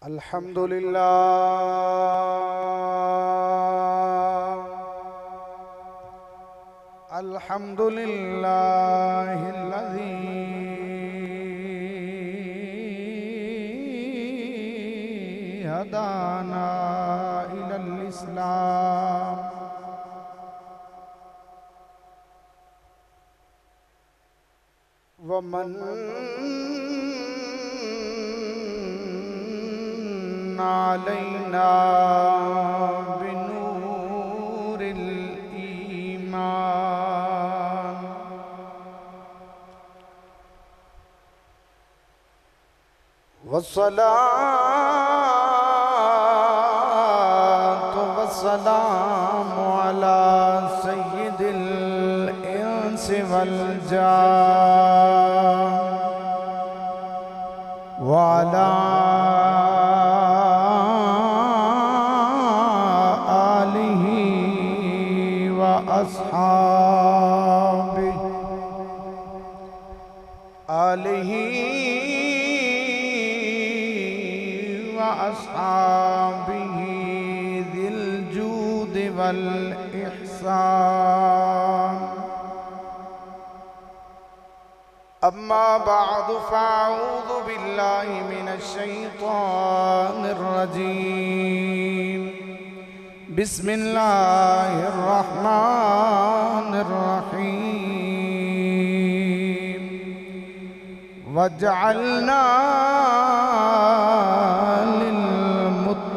الحمد لله الحمد لله الذي هدانا إلى الإسلام ومن علينا بنور الإيمان والصلاة والسلام على سيد الإنس والجان وعلى آلہ وأصحابه ذي الجود والإحسان أما بعد فأعوذ بالله من الشيطان الرجيم بسم الله الرحمن الرحيم وجعلنا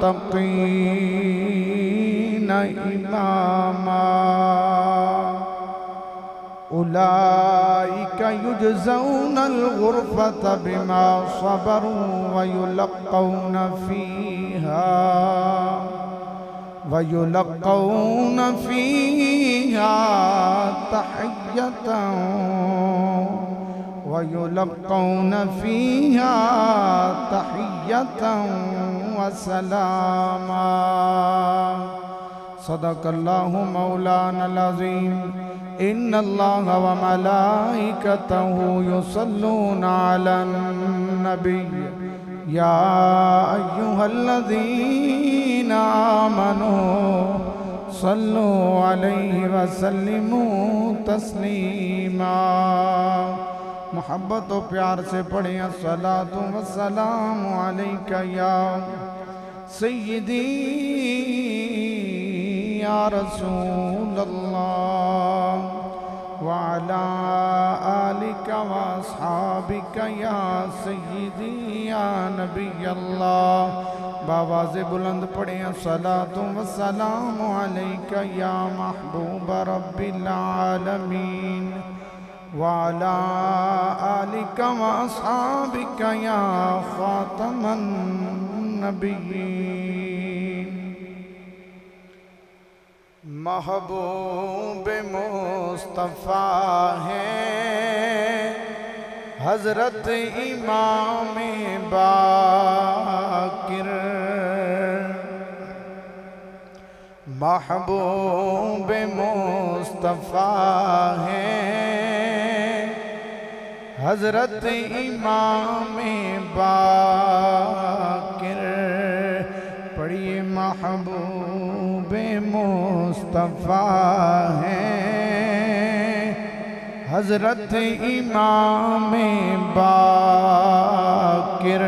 للمتقين إماما أولئك يجزون الغرفة بما صبروا ويلقون فيها تحية وسلاما صدق الله مولانا العظيم إن الله وملائكته يصلون على النبي يا أيها الذين آمنوا صلوا عليه وسلموا تسلیما محبت و پیار سے پڑھیں الصلاۃ والسلام علیک یا سیدی یا رسول اللہ وعلى آلك وأصحابك يا سيدي يا نبي الله بآواز بلند پڑھیں الصلاۃ والسلام علیک یا محبوب رب العالمین وعلى آلك وأصحابك يا خاتم النبيين محبوب مصطفیٰ ہے حضرت امام باقر محبوب مصطفیٰ ہے حضرت امام باقر پڑھیے محبوب مصطفیٰ ہے حضرت امام باقر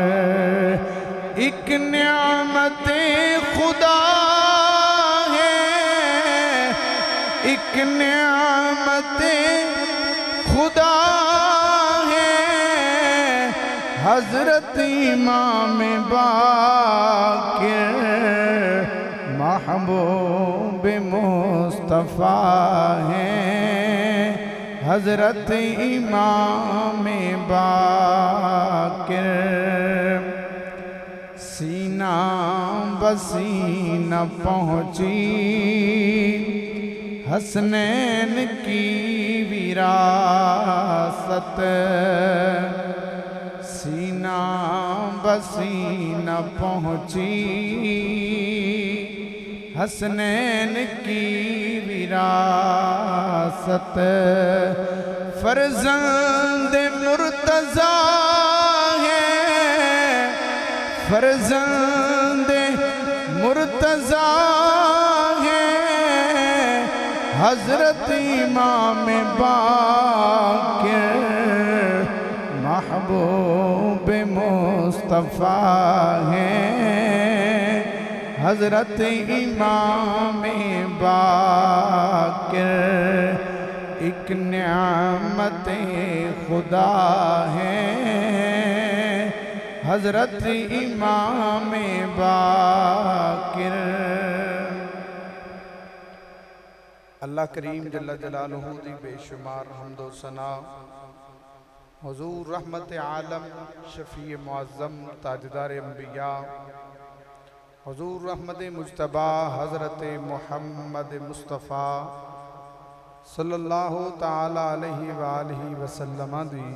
ایک نعمت خدا ہے ایک نعمت خدا حضرت امام باقر محبوب مصطفیٰ ہیں حضرت امام باقر سینہ بسینہ پہنچی حسنین کی وراثت سینہ بسینہ پہنچی حسنین کی وراثت فرزند مرتضیٰ ہے فرزند مرتضی ہیں حضرت امام باقر محبوب مصطفیٰ ہیں حضرت امام باقر ایک نعمت خدا ہیں حضرت امام باقر۔ اللہ کریم جل جلالہ دی بے شمار حمد و ثنا حضور رحمت عالم شفیع معظم تاجدار انبیاء حضور رحمت مجتبہ حضرت محمد مصطفیٰ صلی اللہ تعالی علیہ وآلہ وسلم دی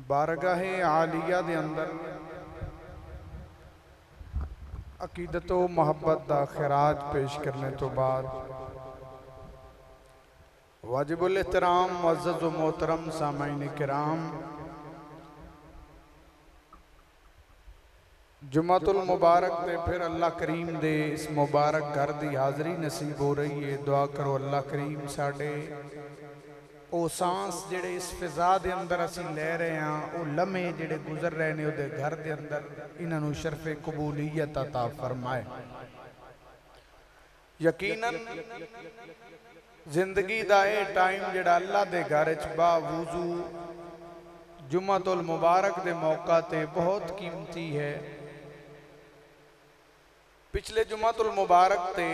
بارگاہ عالیہ دے اندر عقیدت و محبت دا خراج پیش کرنے تو بعد واجب الاحترام معزز و محترم سامعین کرام، جمعۃ المبارک دے پھر اللہ کریم دے اس مبارک گھر دی حاضری نصیب ہو رہی ہے۔ دعا کرو اللہ کریم ساڑے او سانس جڑے اس فضا دے اندر اسی لے رہے ہیں، او لمحے جڑے گزر رہے ہیں دے گھر دے اندر انہوں شرف قبولیت عطا فرمائے۔ یقیناً زندگی دا اے ٹائم جڑا اللہ دے گھر اچ با وضو جمعۃ المبارک دے موقع تے بہت قیمتی ہے۔ پچھلے جمعۃ المبارک تے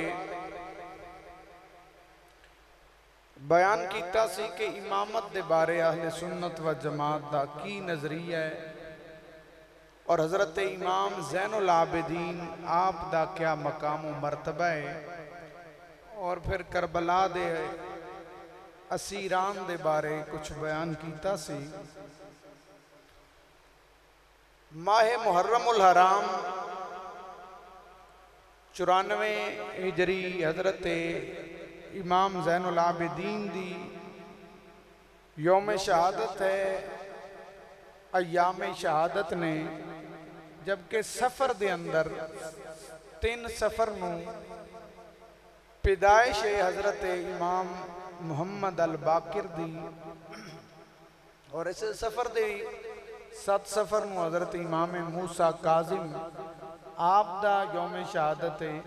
بیان کیتا سی کہ امامت دے بارے اہل سنت و جماعت دا کی نظریہ ہے اور حضرت امام زین العابدین آپ دا کیا مقام و مرتبہ ہے، اور پھر کربلا دے اسیران دے بارے کچھ بیان کیتا سی۔ ماہ محرم الحرام 94 ہجری حضرت امام زین العابدین دی یوم شہادت ہے، ایام شہادت نے، جبکہ سفر دے اندر 3 سفر نو پیدائش حضرت امام محمد الباقر دی، اور اس سفر دے 7 سفر نو حضرت امام موسیٰ کاظم آپ دا یوم شہادت ہے۔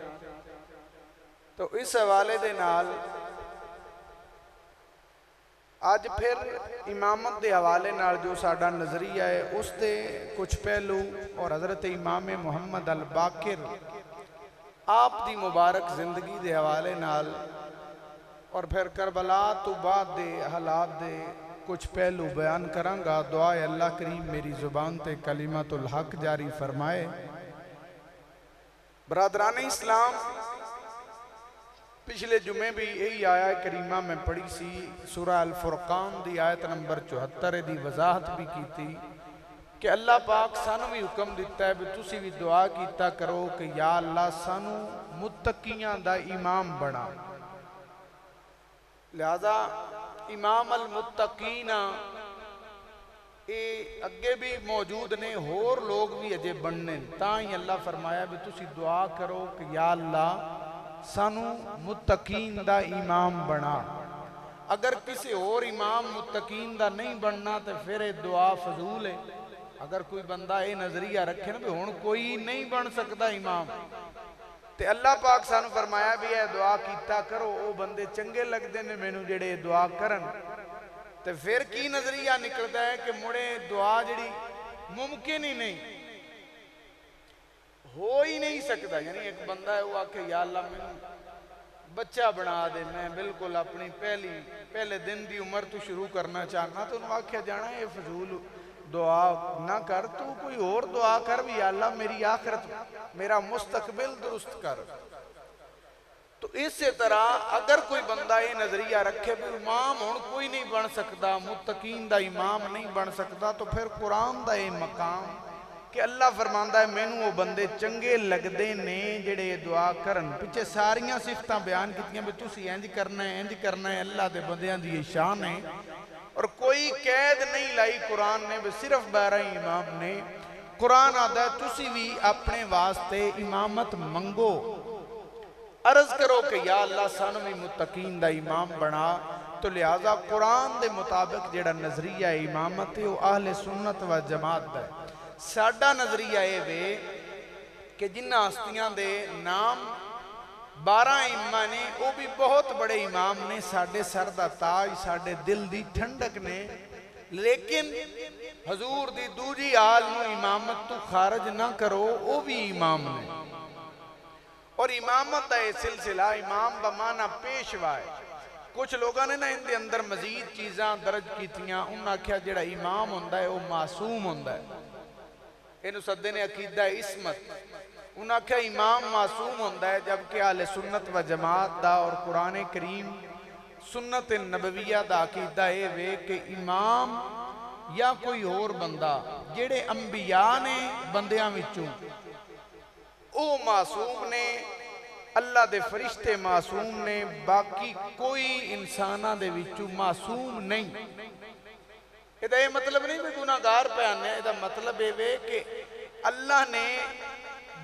تو اس حوالے دے نال آج پھر امامت دے حوالے نال جو ساڈا نظریہ ہے اس دے کچھ پہلو اور حضرت امام محمد الباقر آپ دی مبارک زندگی دے حوالے نال اور پھر کربلا تو بعد دے حالات دے کچھ پہلو بیان کرانگا۔ دعا ہے اللہ کریم میری زبان تے کلمت الحق جاری فرمائے۔ برادران اسلام، پچھلے جمعے بھی یہی آیہ کریمہ میں پڑھی سی، سورہ الفرقان دی آیت نمبر 74 دی وضاحت بھی کی تھی کہ اللہ پاک سانو بھی حکم دیتا ہے بھی تسی بھی دعا کیتا کرو کہ یا اللہ سانو متقیاں دا امام بنا۔ لہذا امام المتقین اگے بھی موجود نے، اور لوگ بھی اجے بننے، تاں ہی اللہ فرمایا بھی تسی دعا کرو کہ یا اللہ سانو متقین دا امام بنا۔ اگر کسی اور امام متقین دا نہیں بننا تو پھر دعا فضول ہے۔ اگر کوئی بندہ یہ نظریہ رکھے نا بھی ہون کوئی نہیں بن سکتا امام، تے اللہ پاک سانو فرمایا بھی ہے دعا کیتا کرو، او بندے چنگے لگ دینے میں نو جڑے دعا کرن، تے پھر کی نظریہ نکلتا ہے کہ مڑے دعا جڑی ممکن ہی نہیں، ہو ہی نہیں سکتا۔ یعنی ایک بندہ ہے وہ آکھے یا اللہ میں بچہ بنا دے، میں بالکل اپنی پہلے دن دی عمر تو شروع کرنا چاہنا، تو انہوں آکھے جانا یہ فضول دعا نہ کر، تو کوئی اور دعا کر بھی یا اللہ میری آخرت میرا مستقبل درست کر۔ تو اس سے طرح اگر کوئی بندہ یہ نظریہ رکھے بھی امام ہون کوئی نہیں بن سکتا، متقین دا امام نہیں بن سکتا، تو پھر قرآن دا یہ مقام کہ اللہ فرماندہ ہے میں نو وہ بندے چنگے لگ دے نے جڑے دعا کرن۔ پیچھے ساریاں صفتاں بیان کیتیاں بھی تسی انج کرنا ہے، اللہ دے بندیاں دی شان ہے، اور کوئی قید نہیں لائی قرآن نے بھی صرف 12 امام نے۔ قرآن آتا ہے تسی بھی اپنے واسطے امامت منگو، عرض کرو کہ یا اللہ سانو بھی متقین دا امام بنا۔ تو لہذا قرآن دے مطابق جڑا نظریہ امامت ہے وہ اہل سنت و جماعت دا ہے۔ ساڈا نظریہ ہے کہ جنہ ہستیاں دے نام 12 امام نے، وہ بھی بہت بڑے امام نے، ساڈے سر دا تاج، ساڈے دل دی ٹھنڈک نے، لیکن حضور دی دوجی آل نو امامت تو خارج نہ کرو، وہ بھی امام نے۔ اور امامت دا سلسلہ امام بمانا پیشوا ہے۔ کچھ لوگاں نے نا ان دے اندر مزید چیزاں درج کیتیاں، انہاں کیا جڑا امام ہوندہ ہے وہ معصوم ہوندہ ہے، انہوں سدے نے عقیدہ اسمت، انہاں کیا امام معصوم ہوندہ ہے، جبکہ اہل سنت و جماعت دا اور قرآن کریم سنت نبویہ دا عقیدہ ہے کہ امام یا کوئی اور بندہ جڑے انبیاء نے بندیاں وچوں او معصوم نے، اللہ دے فرشتے معصوم نے، باقی کوئی انسانہ دے وچوں معصوم نہیں۔ یہ مطلب نہیں کہ گناہگار پیانے، یہ مطلب ہے کہ اللہ نے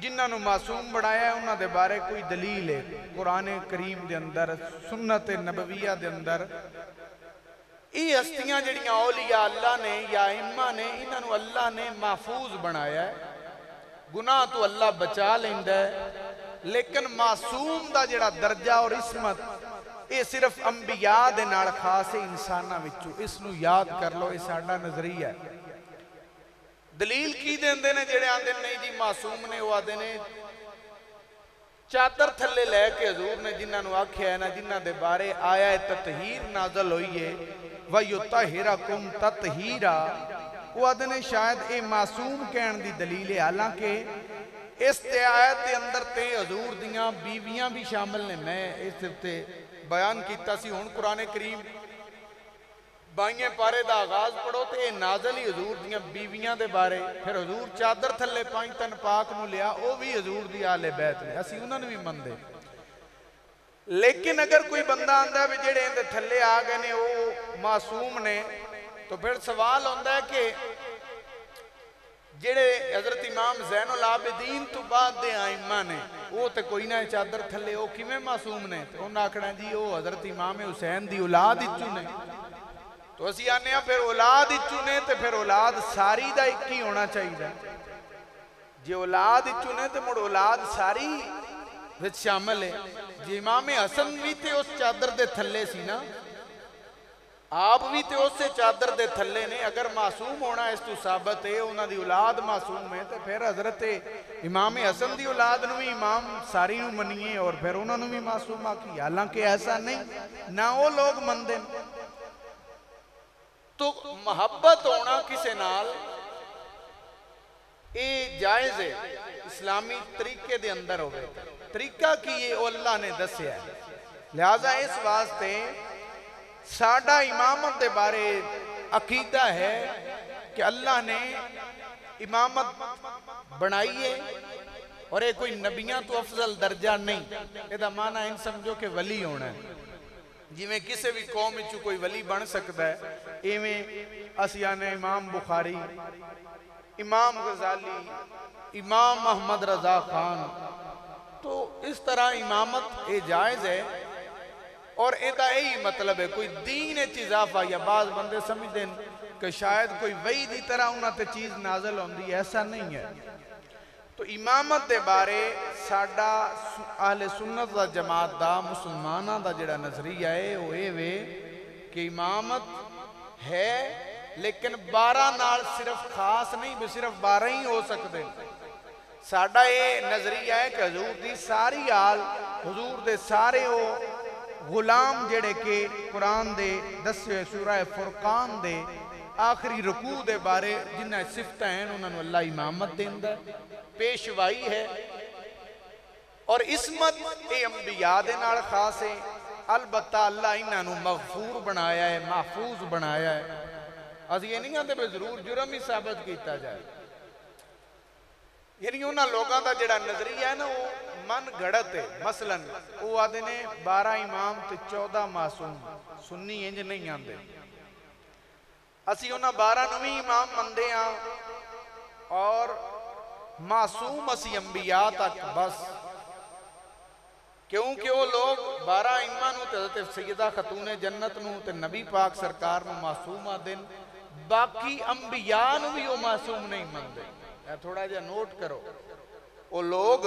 جنہاں نو معصوم بنایا ہے انہاں دے بارے کوئی دلیل ہے قرآن کریم دے اندر، سنت نبویہ دے اندر۔ یہ ہستیاں جڑیاں اولیاء اللہ نے یا ائمہ نے، انہاں نو اللہ نے محفوظ بنایا ہے، گناہ تو اللہ بچا لیندہ ہے، لیکن معصوم دا جڑا درجہ اور اسمت یہ صرف انبیاء دے نال خاص انسانہ وچوں، اس نو یاد کر لو، اس ساڈا نظریہ ہے۔ دلیل کی دیندے نے جڑے آندے نہیں جی معصوم نے، وہ آدھے نے چادر تھلے لے کے حضور نے جنہاں نو آکھیا ہے نا، جنہاں دے بارے آیا تطہیر نازل ہوئی ہے وَيُطَهِّرَكُمْ تَطْهِيرًا، وہ آدھے نے شاید اے معصوم کہن دی دلیل ہے، حالانکہ اس آیت دے اندر تے حضور دیاں بیویاں بھی شامل نے۔ میں اس تے بیان کیتا سی، ہن قرآن کریم 22 پارے دا آغاز پڑھو تے اے نازل ہی حضور دیاں بیویاں دے بارے، پھر حضور چادر تھلے 5 تن پاک نو لیا، وہ بھی حضور دی آل بیت نے، اسی انہوں نے بھی من دے۔ لیکن اگر کوئی بندہ آندہ ہے جڑے اندے تھلے آگئے نے وہ معصوم نے، تو پھر سوال ہوندہ ہے کہ جڑے حضرت امام زین العابدین تو بعد دے ائمہ نے، وہ تے کوئی نہ چادر تھلے، وہ کیویں معصوم نے؟ تو انہاں آکھنا جی وہ حضرت امام حسین دی اولاد اچھو نے۔ تو اسی آنے ہیں پھر اولاد اچھو نے، تو پھر اولاد ساری دا ایک ہی ہونا چاہیے۔ جی اولاد اچھو نے تو مڑ اولاد ساری وچ شامل ہے۔ جی امام حسن بھی تے اس چادر دے تھلے سی نا، آپ بھی تے اس سے چادر دے تھلے نے، اگر معصوم ہونا اس تو ثابت ہے، انہاں دی اولاد معصوم ہے، تو پھر حضرت امام حسن دی اولاد نو بھی امام ساری نو منیے اور پھر انہاں نو بھی معصوم آکی، حالانکہ ایسا نہیں، نہ وہ لوگ مندے۔ تو محبت ہونا کسے نال یہ جائز ہے، اسلامی طریقے دے اندر ہوئے، طریقہ کی یہ اللہ نے دسیا ہے۔ لہذا اس واسطے ساڈا امامت دے بارے عقیدہ ہے کہ اللہ نے امامت بنائی ہے، اور یہ کوئی نبیاں تو افضل درجہ نہیں، یہ معنی ان سمجھو کہ ولی ہونا ہے۔ جی میں کسے بھی قوم میں کوئی ولی بن سکتا ہے، ایویں اسیان امام بخاری، امام غزالی، امام محمد رضا خان، تو اس طرح امامت یہ جائز ہے۔ اور ایدہ یہی مطلب ہے، کوئی دین اضافہ، یا بعض بندے سمجھ دیں کہ شاید کوئی وحی دی طرح انہاں تے چیز نازل ہوندی، ایسا نہیں ہے۔ تو امامت دے بارے ساڈا اہل سنت و جماعت دا مسلمانہ دا جڑا نظریہ ہے وہ اے کہ امامت ہے، لیکن 12 نال صرف خاص نہیں، بھی صرف 12 ہی ہو سکتے۔ ساڈا یہ نظریہ ہے کہ حضور دی ساری آل، حضور دے سارے وہ غلام جڑے کہ قرآن دے 10ویں سورہ فرقان دے آخری رکوع دے بارے جنہ صفتہ ہیں، انہوں نے اللہ امامت دیندہ ہے، پیشوائی ہے، اور اسمت اے انبیاء دے نال خاص ہے۔ البتہ اللہ انہوں نے مغفور بنایا ہے، محفوظ بنایا ہے۔ از یہ نہیں آتے بے ضرور جرم ہی ثابت کیتا جائے، یعنی انہاں لوگاں دا جڑا نظریہ ہے نا وہ من گھڑت ہے۔ مثلا وہ آدھے نے 12 امام تے 14 معصوم، سنی انج نہیں آندے، اسی انہاں 12 نویں امام مندے ہاں، اور معصوم اسی انبیاء تک بس، کیونکہ وہ لوگ 12 ائمہ نو تے حضرت سیدہ خاتون جنت نو تے نبی پاک سرکار نو معصوم آدن، باقی انبیاء نو بھی وہ معصوم نہیں مندے۔ تھوڑا جا نوٹ کرو، وہ لوگ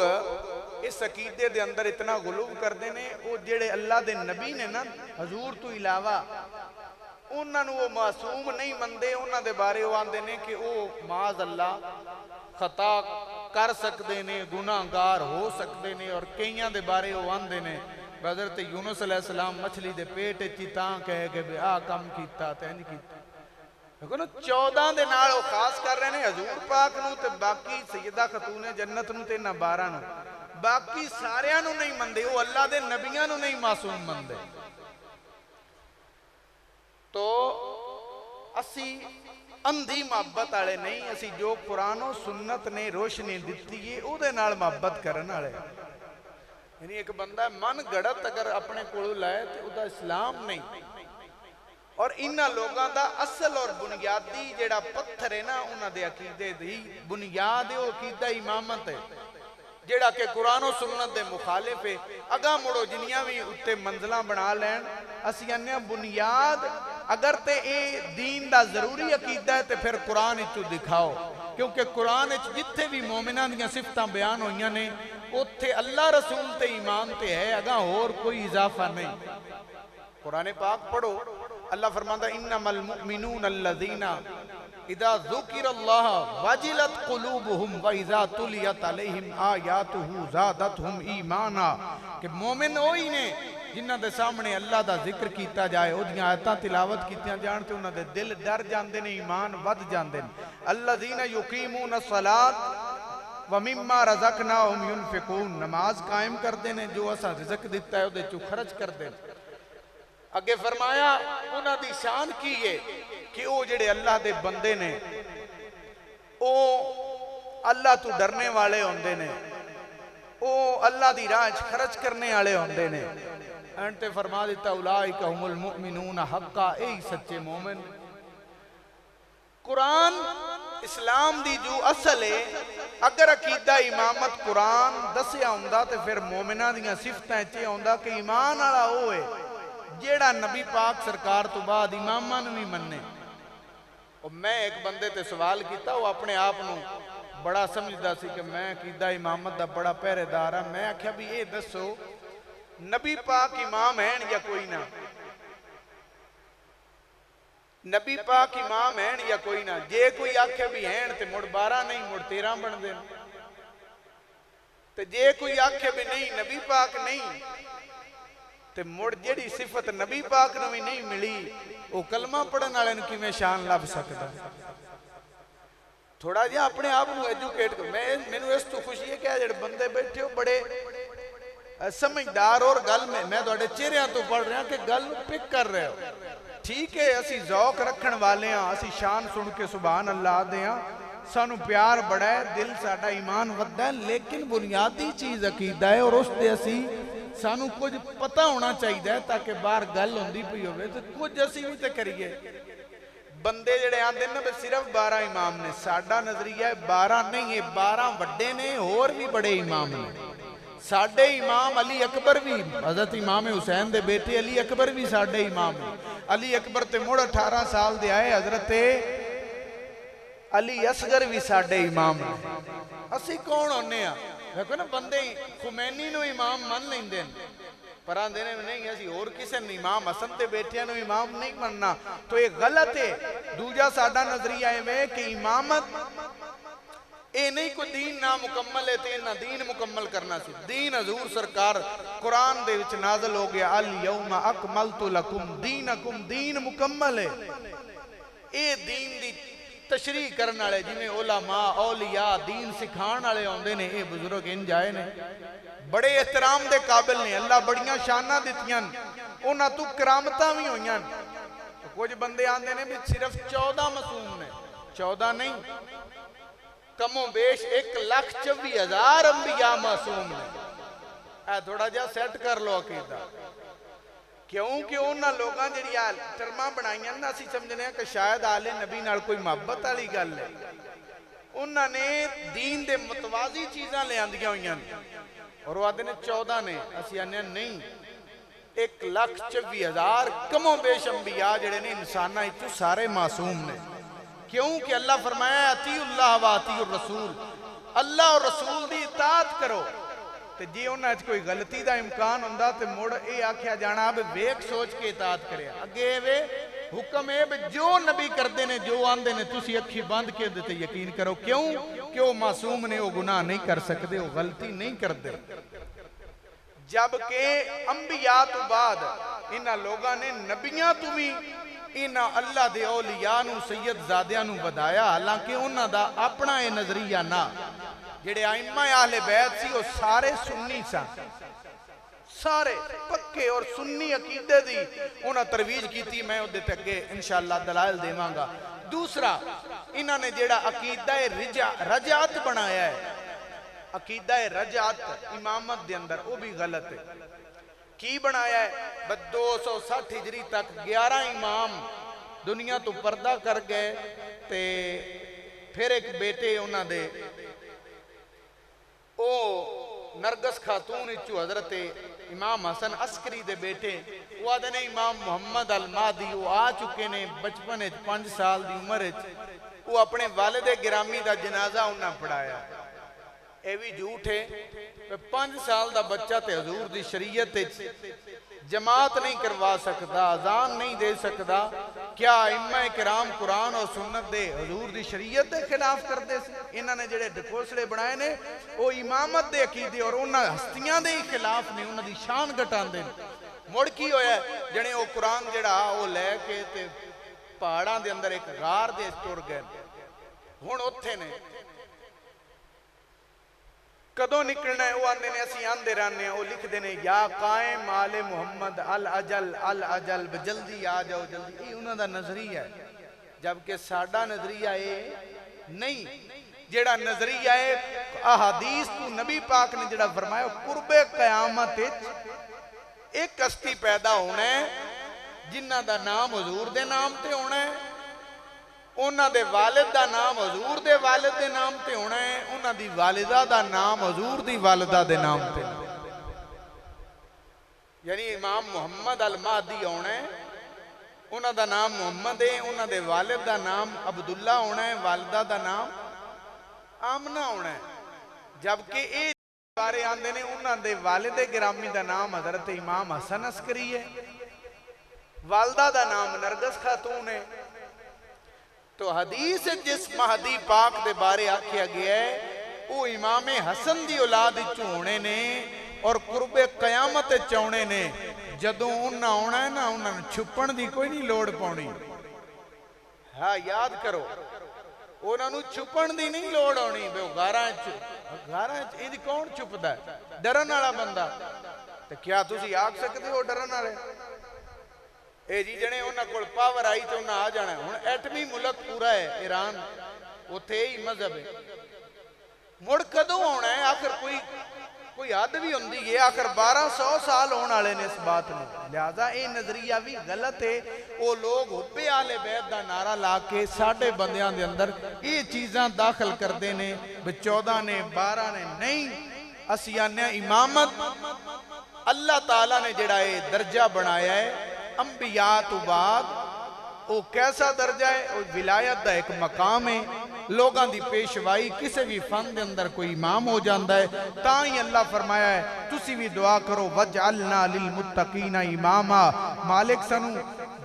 اس عقیدے دے اندر اتنا غلو کر دینے، وہ جڑے اللہ دے نبی نے نا حضور تو علاوہ انہاں نو وہ معصوم نہیں مندے، انہاں دے بارے وہ آندے نے کہ وہ معاذ اللہ خطا کر سکتے نے، گناہگار ہو سکتے نے، اور کئیاں دے بارے وہ آندے نے حضرت یونس علیہ السلام مچھلی دے پیٹ چیتاں کہے کہ بے آ کم کیتا تے نہیں کیتا۔ دیکھو نا 14 دے نال وہ خاص کر رہے ہیں حضور پاک نو تے باقی سیدہ خاتون جنت نو تے نہ 12 نو، باقی ساریاں نو نہیں مندے، وہ اللہ دے نبیاں نو نہیں معصوم مندے۔ تو اسی اندھی محبت آلے نہیں، اسی جو قرآن و سنت نے روشنی دیتی ہے او دے نال محبت کرن آلے۔ یعنی ایک بندہ من گڑت اگر اپنے کولو لائے تو دا اسلام نہیں، اور انہاں لوگاں دا اصل اور بنیادی جیڑا پتھر ہے نا انہاں دے عقیدے دی بنیاد ہے، وہ عقیدہ امامت ہے جیڑا کہ قرآن و سنت دے مخالف ہے۔ اگاں مڑو جنیاں بھی اتے منزلہ بنا لین، اسی انہیں بنیاد اگر تے اے دین دا ضروری عقیدہ ہے تے پھر قرآن اچھو دکھاؤ، کیونکہ قرآن اچھ جتھے بھی مومنان دیاں صفتاں بیان ہوئیاں نے اتھے اللہ رسول تے ایمان تے ہے، اگاں اور کوئی اضافہ نہیں۔ قرآن پاک پڑھو، اللہ فرماتا انما المؤمنون الذین اذا ذکر اللہ وجلت قلوبہم واذا تلیت علیہم آیاتہ زادتہم ایمانا، کہ مومن ہوئی نے جنہ دے سامنے اللہ دا ذکر کیتا جائے، او دیاں آیتاں تلاوت کیتیاں جانتے انہاں دے دل ڈر جاندے نے، ایمان ود جاندے نے۔ الذین یقیمون الصلاۃ ومما رزقناہم ینفقون، نماز قائم کردے نے، جو اسا رزق دیتا ہے او دے چو خرچ کردے نے۔ اگے فرمایا انہاں دی شان کی ہے کہ او جڑے اللہ دے بندے نے او اللہ تو ڈرنے والے ہوندے نے، او اللہ دی راہ خرچ کرنے والے ہوندے نے۔ انتے فرما دیتا اولئک هم المؤمنون حقا، اے سچے مومن۔ قرآن اسلام دی جو اصل ہے، اگر عقیدہ امامت قرآن دسیا ہوندہ تے پھر مومنہ دیاں صفتیں چے ہوندہ کہ ایمان آلا ہوئے جیڑا نبی پاک سرکار تو بعد امامان بھی مننے۔ اور میں ایک بندے تے سوال کیتا، وہ اپنے آپنوں بڑا سمجھدا سی کہ میں عقیدہ امامت دا بڑا پہرے دار ہاں۔ میں آکھیا بھی اے دسو نبی پاک امام ہیں یا کوئی نہ؟ نبی پاک امام ہیں یا کوئی نہ؟ جے کوئی آکھے بھی ہیں تے مڑ 12 نہیں مڑ 13 بن دیں، تے جے کوئی آکھے بھی نہیں نبی پاک نہیں تے مڑ جیڑی صفت نبی پاک نو بھی نہیں ملی، وہ کلمہ پڑھن والے کی میں شان لب سکتا۔ تھوڑا جہا اپنے آپ کو ایجوکیٹ کرو۔ میں نے اس تو خوشی ہے کہ جڑے بندے بیٹھے ہو بڑے سمجھدار، اور گل میں دوڑے چہریاں تو پڑھ رہے ہیں کہ گل پک کر رہے ہو۔ ٹھیک ہے اسی ذوق رکھن والے ہیں، اسی شان سن کے سبحان اللہ دے ہیں، سانو پیار بڑا ہے، دل ساڑا ایمان ودہ ہے، لیکن بنیادی چیز عقیدہ ہے، اور اس دے اسی سانو کچھ پتہ ہونا چاہیے تاکہ بار گل ہوندی پئی ہوئے تو کچھ اسی بھی تے کریے۔ بندے جڑے آندے نا صرف 12 امام نے، ساڈا نظریہ ہے 12 نہیں ہے، 12 وڈے نے اور بھی بڑے امام نے۔ ساڈے امام علی اکبر بھی، حضرت امام حسین دے بیٹے علی اکبر بھی ساڈے امام ہیں۔ علی اکبر تے مڑ 18 سال دے آئے، حضرت علی اصغر بھی ساڈے امام ہیں۔ اسی کون ہونے ہیں؟ دیکھو نا بندے خمینی نو امام من لیں دیں، پر آن دینے میں نہیں ہے، اور کسے امام حسن تے بیٹھیاں نو امام نہیں مننا، تو یہ غلط ہے۔ دوجہ ساڈا نظریہ ہے کہ امامت اے نہیں کو دین نامکمل ہے، تے نہ دین مکمل کرنا سی۔ دین حضور سرکار قرآن دے وچ نازل ہو گیا، الیوم اکملت لکم دینکم، دین مکمل ہے۔ اے دین دی تشریح کرنا لے جنہیں علماء اولیاء دین سکھان آلے ہوندے نے، اے بزرگ ان جائے نے بڑے احترام دے قابل نے، اللہ بڑیاں شانہ دیتیاں، انہاں تو کرامتاں بھی ہوئیاں۔ کچھ بندے آندے نے بھی صرف 14 معصوم نے، 14 نہیں، کم و بیش 1,24,000 انبیاء معصوم نے۔ اے تھوڑا جا سیٹ کر لو عقیدہ، کیونکہ انہاں لوگاں جڑی ٹرماں بنائیاں نا اسی سمجھنے ہیں کہ شاید آلے نبی نال کوئی محبت والی گل ہے۔ انہوں نے دین دے متوازی چیزاں لے آندیاں ہوئیاں اور وہ آدھے نے 14 نے اسی آنے نہیں 1,24,000 کم و بیش انبیاء جڑے نے انسانہ تو سارے معصوم نے کیوں کہ اللہ فرمایا اطیع اللہ و اطیع الرسول اللہ اور رسول دی اطاعت کرو تے جی انہاں کوئی غلطی دا امکان ہوندا تے مڑ اے آکھیا جانا اب ویک سوچ کے اطاعت کرے اگے وے حکم ہے جو نبی کردے نے جو آندے نے تسی اکھی بند کے دیتے یقین کرو کیوں کہ وہ معصوم نے وہ گناہ نہیں کر سکتے وہ غلطی نہیں کردے جبکہ انبیاء تو بعد انہاں لوگاں نے نبیاں تو بھی انہاں اللہ دے اولیاء نو سید زادیاں نو بدایا حالانکہ انہاں دا اپنا اے نظریہ نہ جڑے ائمہ اہل بیت سی وہ سارے سنی سن سارے پکے اور سنی عقیدے دی انہاں ترویج کی تھی میں ادھے تکے انشاءاللہ دلائل دے مانگا دوسرا انہاں نے جڑا عقیدہ رجعت بنایا ہے عقیدہ رجعت امامت دے اندر وہ بھی غلط ہے کی بنایا ہے 260 ہجری تک 11 امام دنیا تو پردہ کر گئے تے پھر ایک بیٹے انہاں دے او نرگس خاتون اچھو حضرت امام حسن عسکری دے بیٹے وہ آدھے نے امام محمد المہدی وہ آ چکے نے بچپن 5 سال دی عمر وہ اپنے والد گرامی دا جنازہ انہاں پڑھایا اے بھی جھوٹ ہے 5 سال دا بچہ تے حضور دی شریعت جماعت نہیں کروا سکتا اذان نہیں دے سکتا کیا ائمہ کرام قرآن اور سنت دے حضور دی شریعت دے خلاف کر دے سے انہاں نے جڑے ڈکوسلے بنائے نے وہ امامت دے عقیدے اور انہاں ہستیاں دے خلاف نے انہاں دی شان گھٹان دے مڑ کی ہویا ہے جڑے وہ قرآن جڑا وہ لے کے تے پہاڑاں دے اندر ایک غار دے ٹر گئے ہن اوتھے نے کدوں نکلنا ہے وہ آندے نے اسی آندے رہنے ہیں وہ لکھ دینے یا قائم آل محمد العجل بجلدی آ جاؤ جلدی یہ انہوں دا نظریہ ہے جبکہ ساڑھا نظریہ ہے نہیں جڑا نظریہ ہے احادیث تو نبی پاک نے جڑا فرمایا قرب قیامت ایک کشتی پیدا ہونا ہے جنہ دا نام حضور دے نام تے ہونا ہے انہاں دے والد دا نام حضور دے والد دے نام تے ہونا ہے انہاں دی والدہ دا نام حضور دی والدہ دے نام تے یعنی امام محمد المہدی ہونا ہے انہاں دا نام محمد ہے انہاں دے والد دا نام عبداللہ ہونا ہے والدہ دا نام آمنہ ہونا ہے جبکہ اے بارے آندے نے انہاں دے والد گرامی دا نام حضرت امام حسن عسکری ہے والدہ دا نام نرگس خاتون ہے تو حدیث جس مہدی پاک دے بارے آکھیا گیا ہے وہ امام حسن دی اولاد چونے نے اور قرب قیامت چونے نے جدوں انہاں ہونا ہے نا انہاں چھپن دی کوئی نہیں لوڑ پاؤنی ہاں یاد کرو انہاں نو چھپن دی نہیں لوڑ ہونی بے گاراں یہ کون چھپدا ہے ڈرن والا بندہ تو کیا تسی آکھ سکتے ہو ڈرن والے اے جی جنے انہاں کول پاور آئی تو انہاں آ جانا ہے ہن ایٹمی ملک پورا ہے ایران اوتھے ہی مذہب ہے مڑ کدوں ہونا ہے آخر کوئی حد بھی ہوندی ہے آخر 1200 سال ہونے والے نے اس بات میں لہذا اے نظریہ بھی غلط ہے وہ لوگ حب آل بیت دا نعرہ لا کے ساڑھے بندیاں دے اندر یہ چیزاں داخل کر دینے 14 نے 12 نے نہیں اسیانیاں امامت اللہ تعالیٰ نے جڑا ہے درجہ بنایا ہے انبیاء تو بعد وہ کیسا درجہ ہے وہ ولایت دا ایک مقام ہے لوگاں دی پیشوائی کسی بھی فن دے اندر کوئی امام ہو جاندہ ہے تاں ہی اللہ فرمایا ہے تسی بھی دعا کرو وَجْعَلْنَا لِلْمُتَّقِينَ اماما مالک سنو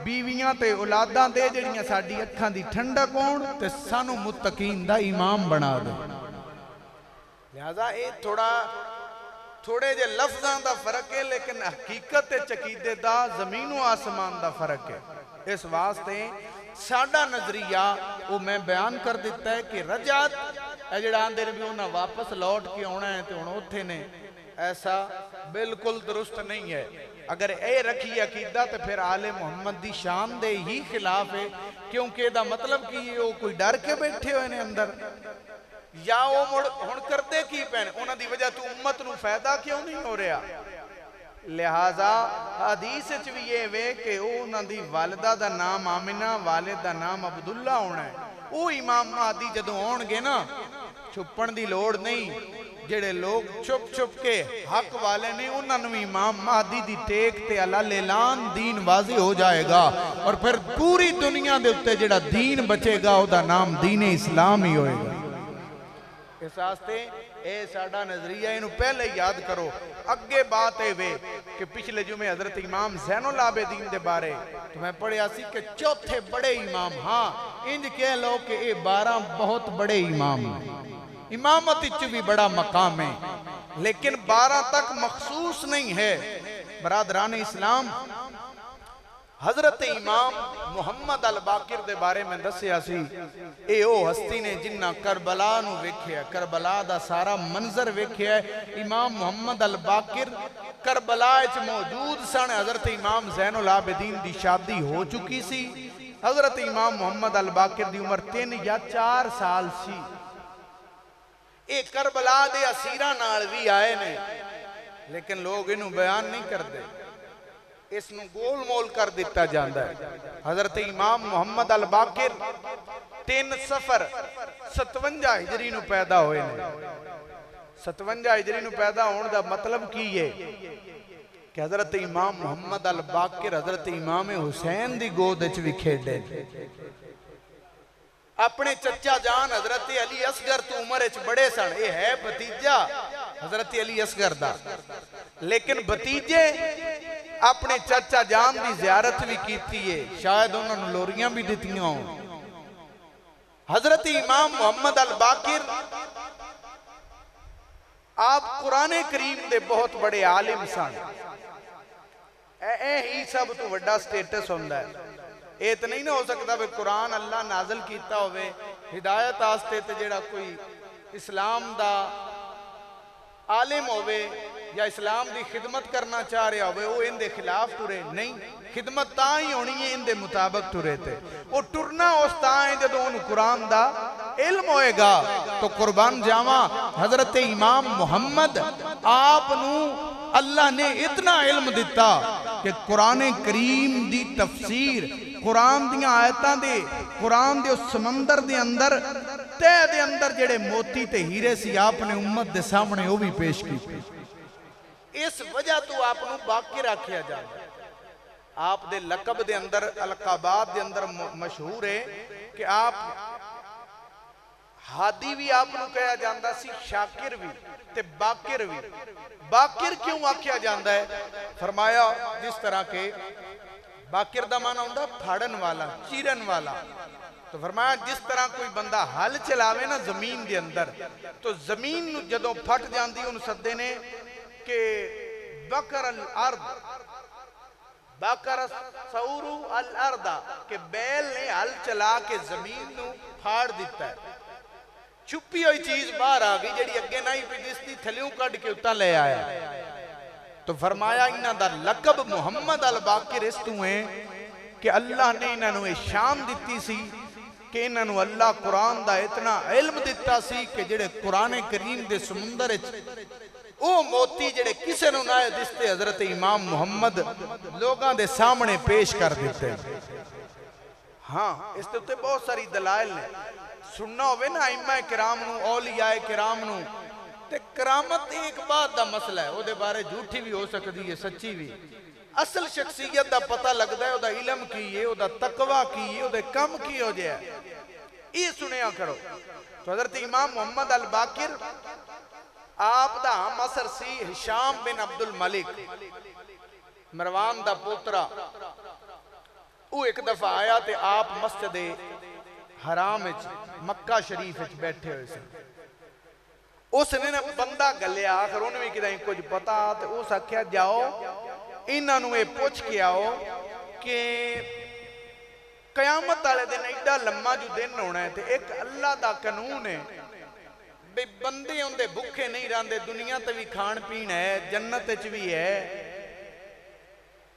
بیویاں تے اولاداں دے جڑیاں ساڑھی اکھاں دی ٹھنڈک ہون تے سانو متقین دا امام بنا دے لہذا اے تھوڑے جے لفظاں دا فرق ہے لیکن حقیقت عقیدے دا زمین و آسمان دا فرق ہے اس واسطے ساڑھا نظریہ وہ میں بیان کر دیتا ہے کہ رجعت اے جڑا آندے نے بھی انہاں واپس لوٹ کے ہونا ہے تو انہوں اتھے نے ایسا بالکل درست نہیں ہے اگر اے رکھی عقیدہ تو پھر آل محمد دی شان دے ہی خلاف ہے کیونکہ دا مطلب کہ وہ کوئی ڈر کے بیٹھے ہوئے نے اندر یا وہ ہن کرتے کی پہنے انہاں دی وجہ تو امت نو فائدہ کیوں نہیں ہو رہا لہذا حدیث بھی یہ وے کہ انہاں دی والدہ دا نام آمنہ والد دا نام عبداللہ ہونا ہے وہ امام مہدی جدوں آن گے نا چھپن دی لوڑ نہیں جڑے لوگ چھپ چھپ کے حق والے نے انہاں نو امام مہدی دی ٹیک تے علال اعلان دین واضح ہو جائے گا اور پھر پوری دنیا دے اتے جڑا دین بچے گا او دا نام دین اسلام ہی ہوئے گا اس واسطے اے ساڈا نظریہ انہوں پہلے یاد کرو اگے بات اے وے کہ پچھلے جمعے حضرت امام زین العابدین دے بارے تو میں پڑھیا سی کہ چوتھے بڑے امام ہاں انج کہہ لو کہ اے 12 بہت بڑے امام ہیں امامت اچھ بھی بڑا مقام ہے لیکن 12 تک مخصوص نہیں ہے برادران اسلام حضرت امام محمد الباقر دے بارے میں دسیا سی اے او ہستی نے جنہ کربلا نو ویکھیا کربلا دا سارا منظر ویکھیا ہے امام محمد الباقر کربلا اچ موجود سن حضرت امام زین العابدین دی شادی ہو چکی سی حضرت امام محمد الباقر دی عمر 3 یا 4 سال سی اے کربلا دے اسیرہ نال بھی آئے نے لیکن لوگ انہوں بیان نہیں کر دے اس نو گول مول کر دیتا جاندہ ہے حضرت امام محمد الباقر 3 سفر 57 ہجری نو پیدا ہوئے نے 57 ہجری نو پیدا ہونے دا مطلب کی ہے کہ حضرت امام محمد الباقر حضرت امام حسین دی گودچ بھی کھیڑے اپنے چچا جان حضرت علی اصغر تو عمر اچ بڑے سن یہ ہے بھتیجا حضرت علی اصغر دا لیکن بھتیجے اپنے چچا جان دی زیارت بھی کیتی ہے شاید انہوں نے لوریاں بھی دیتی ہوں حضرت امام محمد الباقر آپ قرآن کریم دے بہت بڑے عالم سن اے ہی سب تو وڈا سٹیٹس ہوندہ ہے اے تو نہیں ہو سکتا کہ قرآن اللہ نازل کیتا ہوئے ہدایت آستے تے جڑا کوئی اسلام دا عالم ہوئے یا اسلام دی خدمت کرنا چاہ رہا ہوئے وہ ان دے خلاف ٹورے نہیں خدمت تاں ہی ہونی ہے ان دے مطابق ٹورے تھے وہ ٹرنا اس تاں ہے جدو ان قرآن دا علم ہوئے گا تو قربان جاواں حضرت امام محمد آپ نو اللہ نے اتنا علم دیتا کہ قرآن کریم دی تفسیر قرآن دیاں آیتاں دے قرآن دے اس سمندر دے اندر تے دے اندر جڑے موتی تے ہیرے سی آپ نے امت دے سامنے وہ بھی پیش کی اس وجہ تو آپ نو باقی رکھیا جائے آپ دے لقب دے اندر القابات دے اندر مشہور ہے کہ آپ ہادی بھی آپ نو کہا جاندہ سی شاکر بھی تے باقر بھی باقر کیوں آکھیا جاندہ ہے فرمایا جس طرح کے باقر دا معنی ہوندہ پھاڑن والا چیرن والا تو فرمایا جس طرح کوئی بندہ حل چلاوے نا زمین دے اندر تو زمین جدوں پھٹ جاندی ان سدے نے کہ بکر الارض بکر سورو الارض کہ بیل نے حل چلا کے زمین نو پھاڑ دیتا ہے چھپی ہوئی چیز باہر آگئی جڑی اگے نہ ہی پہ جس تھی تھلیوں کٹ کے اتنا لے آیا تو فرمایا انہاں دا لقب محمد الباقر اس تو ہیں کہ اللہ نے انہاں نو شان دیتی سی کہ انہاں نو اللہ قرآن دا اتنا علم دیتا سی کہ جڑے قرآن کریم دے سمندر او موتی جڑے کسے نو نائے دستے حضرت امام محمد لوگاں دے سامنے پیش کر دیتے ہاں اس تے بہت ساری دلائل نے سننا ہوئے نا ائمہ کرام نو اولیاء کرام نو تے کرامت ایک بات دا مسئلہ ہے وہ دے بارے جھوٹی بھی ہو سکتی ہے سچی بھی اصل شخصیت دا پتہ لگتا ہے وہ دا علم کی ہے وہ دا تقوی کی ہے وہ دے کم کی ہو جائے یہ سنیا کرو تو حضرت امام محمد الباقر آپ دا ہم اثر سی ہشام بن عبد الملک مروان دا پوترا وہ ایک دفعہ آیا تے آپ مسجد حرام مکہ شریف بیٹھے ہوئے سے اس نے بندہ گلیا آخر انہوں نے کدھائیں کچھ پتا تے اس آکھیا جاؤ انہاں نو پوچھ کے آؤ کہ قیامت والے دن ایڈا لمحہ جو دن ہونا ہے تے ایک اللہ دا قانون ہے بے بندے ہوندے بھوکے نہیں رہندے دنیا تے بھی کھان پین ہے جنت وچ بھی ہے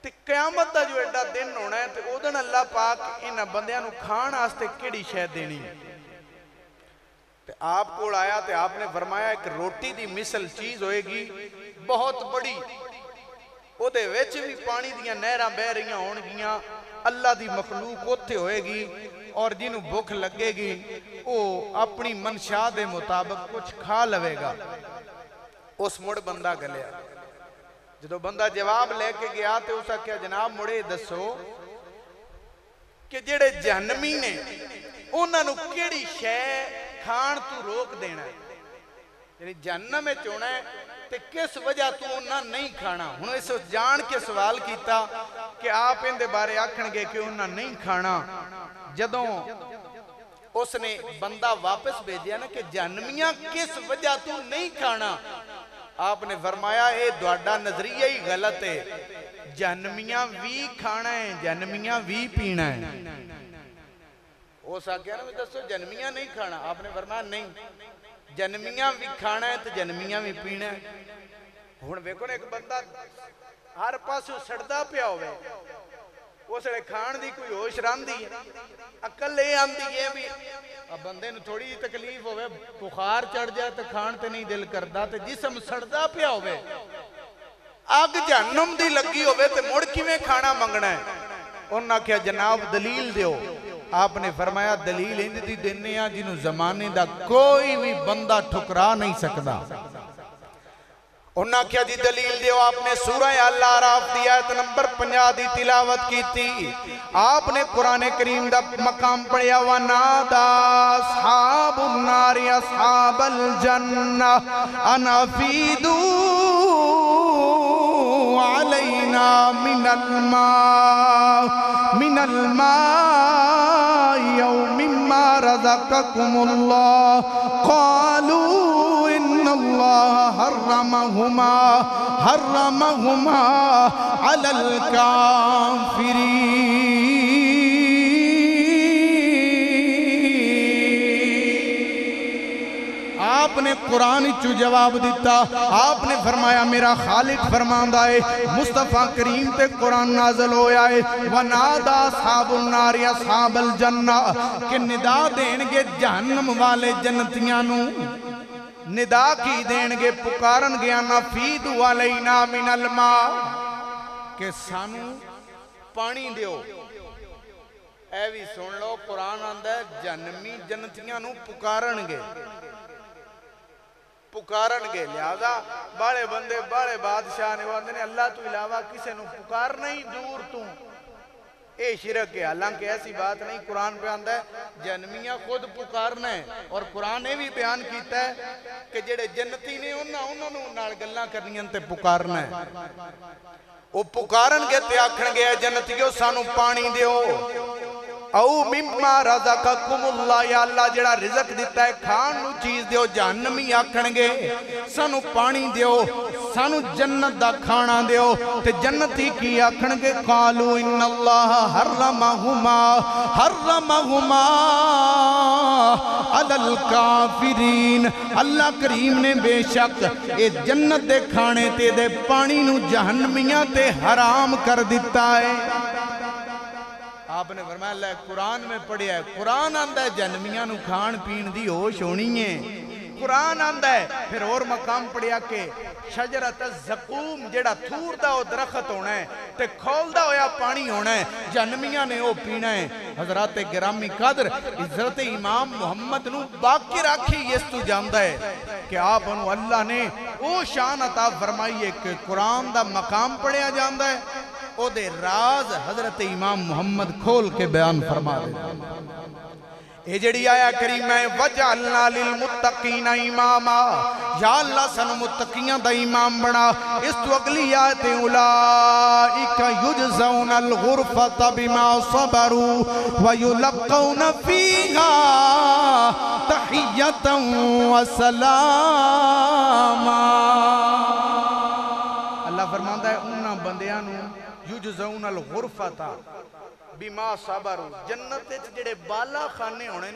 تے قیامت دا جو ایڈا دن ہونا ہے تے اودن اللہ پاک انہاں بندیاں نو کھان واسطے کیڑی شے دینی تے آپ کو آیا تے آپ نے فرمایا ایک روٹی دی مثل چیز ہوئے گی بہت بڑی او دے وچ بھی پانی دیاں نہراں بہ رہیاں ہون گیاں اللہ دی مخلوق اوتھے ہوئے گی اور جنہوں بھوک لگے گی وہ اپنی منشا دے مطابق کچھ کھا لوے گا. اس مڑ بندہ گلیا. جدو بندہ جواب لے کے گیا تو اسا کیا جناب مڑے دسو کہ جڑے جہنمی نے انہاں نو کیڑی شے کھان تو روک دینا ہے. یعنی جہنم میں چونا ہے تے کس وجہ تو انہاں نہیں کھانا. انہوں اس جان کے سوال کیتا کہ آپ ان دے بارے آکھن گے کہ انہاں نہیں کھانا. جدوں اس نے بندہ واپس بھیجیا نا کہ جہنمیاں کس وجہ تو نہیں کھانا, آپ نے فرمایا اے دوڑا نظریہ ہی غلط ہے. جہنمیاں بھی کھانا ہے, جہنمیاں بھی پینا ہے. وہ سا کیا نا میں دسو جہنمیاں نہیں کھانا. آپ نے فرمایا نہیں, جہنمیاں بھی کھانا ہے تو جہنمیاں بھی پینا ہے. ہن ویکھو نا ایک بندہ ہر پاسوں سڑدا پیا ہوئے, اس نے کھان دی کوئی ہوش راندی ہے, عقل لے آندی ہے بھی اب بندے نے تھوڑی تکلیف ہوئے, بخار چڑھ جائے تو کھان تے نہیں دل کردہ, تے جسم سڑدا پیا ہوئے, آگ جہنم دی لگی ہوئے تے مڑ کیویں کھانا منگنا ہے. انہاں کیا جناب دلیل دیو. آپ نے فرمایا دلیل اند دی دینے ہیں جنہوں زمانے دا کوئی بھی بندہ ٹھکرا نہیں سکدا. انہاں کیا جی دلیل دیو. آپ نے سورہ اللہ عراف دی آیت نمبر 50 دی تلاوت کی تھی. آپ نے قرآن کریم دا مقام پڑھیا وَنَادَا أَصْحَابُ النَّارِ أَصْحَابَ الْجَنَّةِ أَنْ أَفِيدُوا عَلَيْنَا مِنَ الْمَاءِ أَوْ مِمَّا رَزَقَكُمُ اللَّهُ قَالُوا إِنَّ اللَّهَ حرمهما على الكافرین. آپ نے قرآن چو جواب دیتا. آپ نے فرمایا میرا خالق فرماندہ ہے, مصطفیٰ کریم تے قرآن نازل ہویا ہے وَنَادَا أَصْحَابُ النَّارِ أَصْحَابَ الْجَنَّةِ کہ ندا دینگے جہنم والے جنتیاں نو, ندا کی دینگے پکارن گیا نفیدو علینا من الماء کہ سانو پانی دیو. اے بھی سن لو قرآن آندہ ہے جہنمی جنتیاں نو پکارن گے. لہذا بڑے بندے بڑے بادشاہ نے وہاں نے اللہ تو علاوہ کسے نو پکار نہیں دور تو اے شرک ہے. حالانکہ ایسی بات نہیں, قرآن پہ آندہ ہے جہنمیاں خود پکارنا ہے. اور قرآن نے بھی بیان کیتا ہے کہ جڑے جنتی نے انہوں نے نال گلاں کرنیاں تے پکارنا ہے. وہ پکارن گے تے آکھن گے جنتیوں سانو پانی دیو. او مما رزقکم اللہ, یا اللہ جڑا رزق دیتا ہے کھان نو چیز دیو. جہنمی آکھن گے سانو پانی دیو, سانو جنت دا کھانا دیو. تے جنتی کی آکھن گے قالو ان اللہ حرمہما علی الکافرین. اللہ کریم نے بے شک اے جنت دے کھانے تے دے پانی نو جہنمیاں تے حرام کر دیتا ہے. آپ نے فرمایا اللہ قرآن میں پڑھیا ہے. قرآن آندہ ہے جہنمیاں نو کھان پین دی ہوش ہونی ہے. قرآن آندہ ہے. پھر اور مقام پڑھیا کہ شجرت الزقوم جڑا تھور دا ہو درخت ہونا ہے تے کھول دا ہویا پانی ہونا ہے, جہنمیاں نے وہ پینا ہے. حضرات گرامی قدر حضرت امام محمد نو باقی راکھی اس تو جاندہ ہے کہ آپ انہوں اللہ نے وہ شان عطا فرمائی ہے کہ قرآن دا مقام پڑھیا جاندہ ہے. او دے راز حضرت امام محمد کھول کے بیان فرما دے. اے جڑی آیا کریم ہے وَجَعَلْنَا لِلْمُتَّقِينَ اماما, یا اللہ سن متقیاں دا امام بنا. اس تو اگلی آیت اولئک یجزون الغرفۃ بما صبروا ویلقون فیہا تحیۃ وسلاما. اللہ فرماندہ ہے انہاں بندیاں نو یجزون الغرفۃ بما صبروا, جنت جڑے بالا خانے ہونے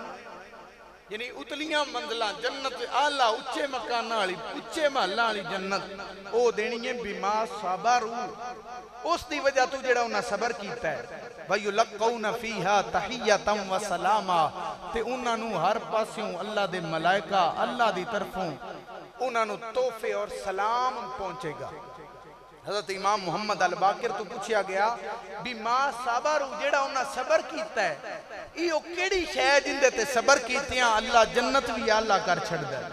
یعنی اتلیاں منزلہ جنت آلہ اچھے مکانہ والی اچھے محلہ والی جنت او دینی ہے بما صبروا. اس دی وجہ تو جڑا انہاں صبر کیتا ہے. وَيُلَقَّوْنَ فِيهَا تَحِيَّةً وَسَلَامًا تے انہاں نو ہر پاسیوں اللہ دے ملائکہ اللہ دی طرفوں انہاں نو تحفے اور سلام پہنچے گا. حضرت امام محمد الباقر تو پوچھیا گیا بھی ما صبر جیڑا انہاں صبر کیتا ہے ایو کیڑی شے جندے تے صبر کیتیاں اللہ جنت بھی اللہ کر چھڑدا ہے.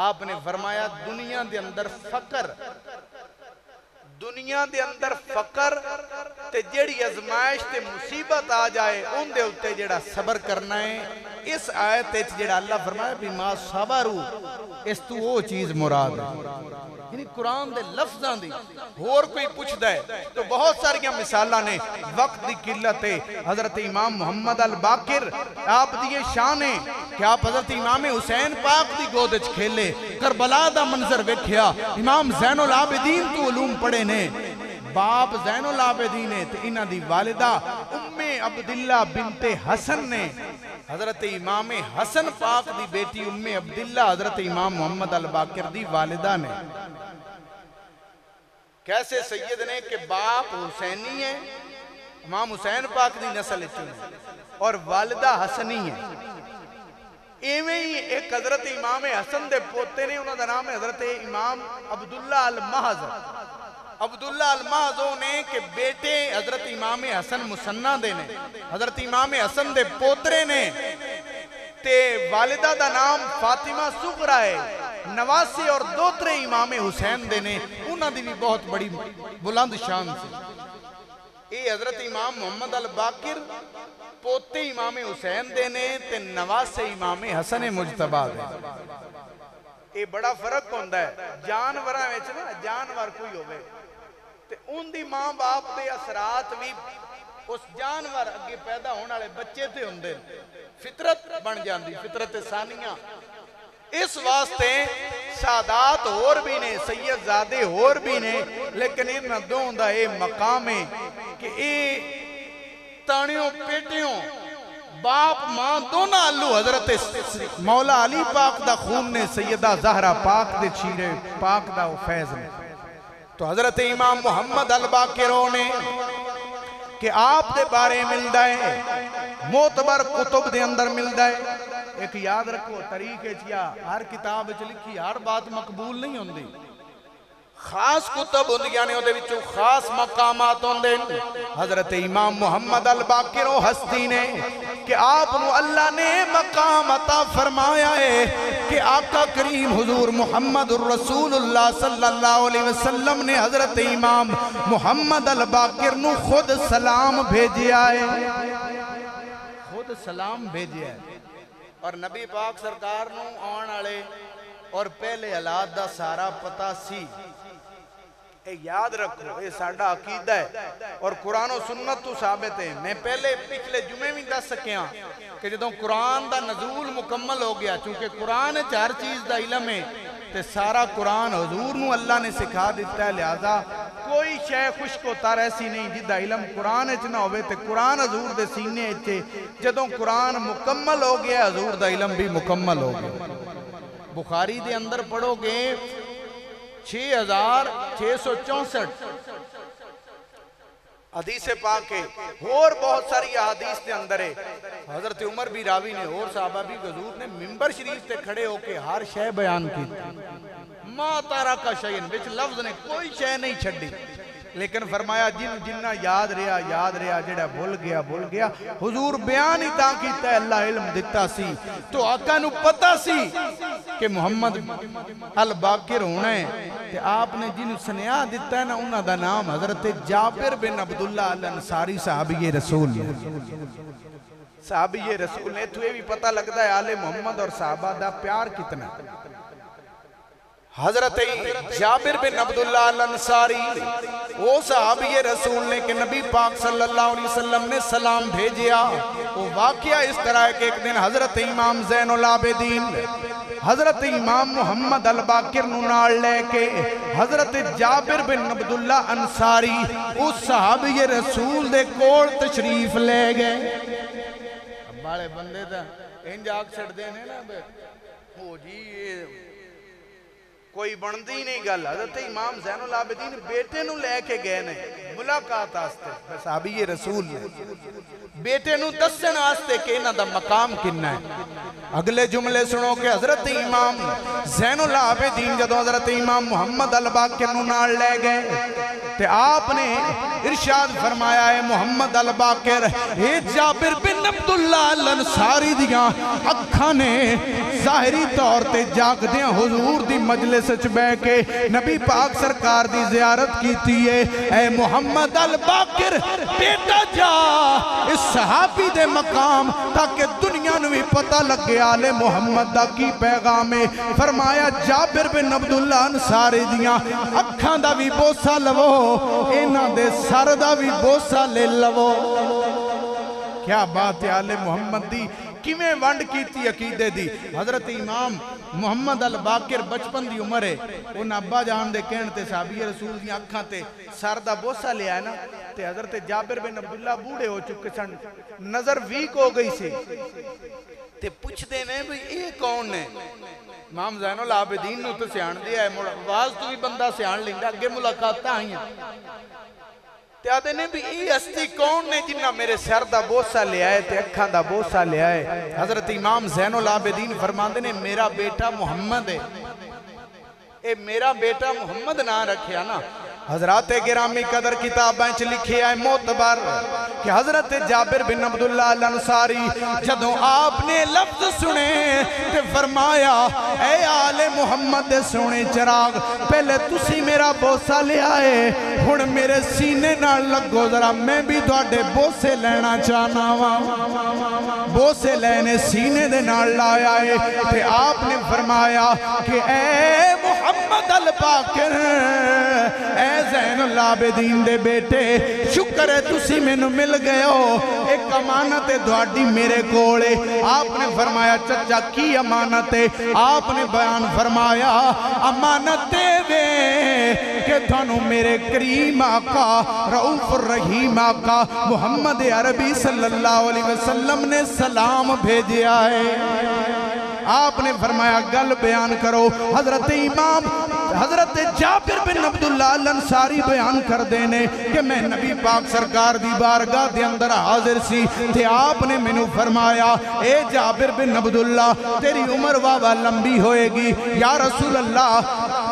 آپ نے فرمایا دنیا دے اندر فقر، دنیا دے اندر فقر تے جیڑی ازمائش تے مصیبت آ جائے ان دے اتے جیڑا صبر کرنا ہے. اس آیت جیڑا اللہ فرمایا بھی ما صبرو اس تو وہ چیز مراد ہے. یعنی قرآن دے لفظاں دی اور کوئی پوچھ دے تو بہت ساریاں مثالہ نے. وقت دی قلت ہے. حضرت امام محمد الباقر آپ دیئے شان ہے کہ آپ حضرت امام حسین پاک دی گودج کھیلے کربلا دا منظر ویکھیا. امام زین العابدین تو علوم پڑھے نے، باپ زین العابدین ہے تو انہ دی والدہ ام عبداللہ بنت حسن نے. حضرت امام حسن پاک دی بیٹی ام عبداللہ حضرت امام محمد الباقر دی والدہ نے. کیسے سید نے کہ باپ حسینی ہے، امام حسین پاک دی نسل چنے اور والدہ حسنی ہے. ایویں ہی ایک حضرت امام حسن دے پوتے نے، انہوں دا نام ہے حضرت امام عبداللہ المحض. عبداللہ المحض نے کہ بیٹے حضرت امام حسن مسنہ دے نے، حضرت امام حسن دے پوترے نے تے والدہ دا نام فاطمہ صغرا ہے. نواسے اور دوترے امام حسین دے نے، انہاں دی بھی بہت بڑی بلند شان سی. اے حضرت امام محمد الباقر پوتے امام حسین دے نے تے نواسے امام حسن مجتبہ دے. اے بڑا فرق ہوندہ ہے. جانوراں وچ نا جانور کوئی ہوئے تے ان دی ماں باپ دے اثرات بھی اس جانور اگے پیدا ہونے والے بچے تے ہوندے، فطرت بن جاندی، فطرت ثانیہ. اس واسطے سادات اور بھی نے، سید زادے اور بھی نے، لیکن انہاں دوں دا اے مقام ہے کہ اے تانیوں پیٹیوں باپ ماں دونہ اللہ حضرت مولا علی پاک دا خون نے، سیدہ زہرہ پاک دے چیرے پاک دا فیض نے. تو حضرت امام محمد الباقروں نے کہ آپ دے بارے ملدہ ہے، معتبر کتب دے اندر ملدہ ہے. ایک یاد رکھو طریقے چیا ہر کتاب لکھی ہر بات مقبول نہیں ہوندی. خاص کتب ہوندیاں نے اودے وچوں خاص مقامات ہوندے. حضرت امام محمد الباقر ہستی نے کہ آپ نو اللہ نے مقام عطا فرمایا ہے کہ آقا کریم حضور محمد الرسول اللہ صلی اللہ علیہ وسلم نے حضرت امام محمد الباقر نو خود سلام بھیجیا ہے، خود سلام بھیجیا ہے. اور نبی پاک سرکار نو آن آلے اور پہلے حالات دا سارا پتہ سی. اے یاد رکھو اے ساڑھا عقیدہ ہے اور قرآن و سنت تو ثابت ہے. میں پہلے پچھلے جمعے میں دس سکیاں کہ جدوں قرآن دا نزول مکمل ہو گیا، چونکہ قرآن ہر چیز دا علم ہے تے سارا قرآن حضور نو اللہ نے سکھا دیتا ہے. لہذا کوئی شے خشک و تر ایسی نہیں جدہ علم قرآن نہ ہوئے تے قرآن حضور دے سینے اچھے. جدوں قرآن مکمل ہو گیا حضور دا علم بھی مکمل ہو گیا. بخاری دے اندر پڑھو گے 6664 حدیث پاک ہے اور بہت ساری حدیث دے اندر ہے. حضرت عمر بھی راوی نے اور صحابہ بھی حضور نے منبر شریف تے کھڑے ہو کے ہر شے بیان کی. ما تارکا شیئن وچ لفظ نے کوئی شے نہیں چھڑی، لیکن فرمایا جنہ یاد رہا جڑا بھول گیا. حضور بیان ہی تاں کیتا ہے اللہ علم دیتا سی تو آقا نو پتا سی کہ محمد الباقر ہونا ہے. تے آپ نے جنہوں سنیا دیتا ہے نا انہوں دا نام حضرت جابر بن عبداللہ الانصاری صحابی رسول. صحابی رسول نے تو یہ بھی پتہ لگتا ہے آل محمد اور صحابہ دا پیار کتنا. حضرت جابر بن عبداللہ الانصاری وہ صحابی رسول نے کہ نبی پاک صلی اللہ علیہ وسلم نے سلام بھیجیا. وہ واقعہ اس طرح ہے کہ ایک دن حضرت امام زین العابدین حضرت امام محمد الباقر نال لے کے حضرت جابر بن عبداللہ انصاری اس صحابی رسول دے کول تشریف لے گئے. بڑے بندے دا انج آگ چھڑ دینے نا بے ہو جی کوئی بندی نہیں گل. حضرت امام زین العابدین بیٹے نو لے کے گئے نے. ملاقات آستے صحابی رسول نے بیٹے نو دسن آستے کہ انہاں دا مقام کننا ہے اگلے جملے سنو کہ حضرت امام زین العابدین جدو حضرت امام محمد الباقر نو نال لے گئے تے آپ نے ارشاد فرمایا ہے محمد الباقر اے جابر بن عبداللہ الانصاری دیاں اکھاں نے ظاہری طور تے جاگ دیاں حضور دی مجلس اچ بے کے نبی پاک سرکار دی زیارت کیتی ہے اے محمد الباقر بیٹا جا اس صحابی دے مقام تاکہ دنیا نوی پتہ لگے آلے محمد دا کی پیغام ہے فرمایا جابر بن عبداللہ انصاری دیاں اکھاں دا بھی بوسا لو اینا دے سر دا بھی بوسا لے لو کیا بات ہے آلے محمد دی کیویں ونڈ کیتی عقیدے دی حضرت امام محمد الباقر بچپن دی عمر ہے ان ابا جان دے کہن تے صحابی رسول دی اکھاں تے سر دا بوسا لے آئے نا تے حضرت جابر بن عبداللہ بوڑھے ہو چکے سن نظر ویک ہو گئی سے تے پوچھ دے میں بھی اے کون ہے امام زین العابدین نو تے سیان دیا ہے آواز تو بھی بندہ سیان لینگا اگے ملاقات آئیں تے آدھے نے بھی اے ہستی کون نے جنہ میرے سر دا بوسا لے آئے تے اکھاں دا بوسا لے آئے حضرت امام زین العابدین فرماندے نے میرا بیٹا محمد ہے اے میرا بیٹا محمد نہ رکھیا نا حضرات گرامی قدر کتابیں چ لکھے آئے معتبر کہ حضرت جابر بن عبداللہ الانصاری جدوں آپ نے لفظ سنے تے فرمایا اے آل محمد سونے چراغ پہلے تسی میرا بوسا لے آئے ہن میرے سینے نہ لگو ذرا میں بھی دوڑے بوسے لینا چاہنا بوسے لینے سینے دے نہ لائے آئے تے آپ نے فرمایا کہ اے محمد الباقر اے زین العابدین دے بیٹے شکر ہے تسی میں نو مل گئے ہو ایک امانت دوڑی میرے کولے آپ نے فرمایا چچا کی امانت ہے آپ نے بیان فرمایا امانت وے کہ تھانو میرے کریم آقا رؤوف الرحیم آقا محمد عربی صلی اللہ علیہ وسلم نے سلام بھیجیا ہے آپ نے فرمایا گل بیان کرو حضرت امام حضرت جابر بن عبداللہ الانصاری بیان کر دینے کہ میں نبی پاک سرکار دی بارگاہ دے اندر حاضر سی تے آپ نے منو فرمایا اے جابر بن عبداللہ تیری عمر واہ لمبی ہوئے گی یا رسول اللہ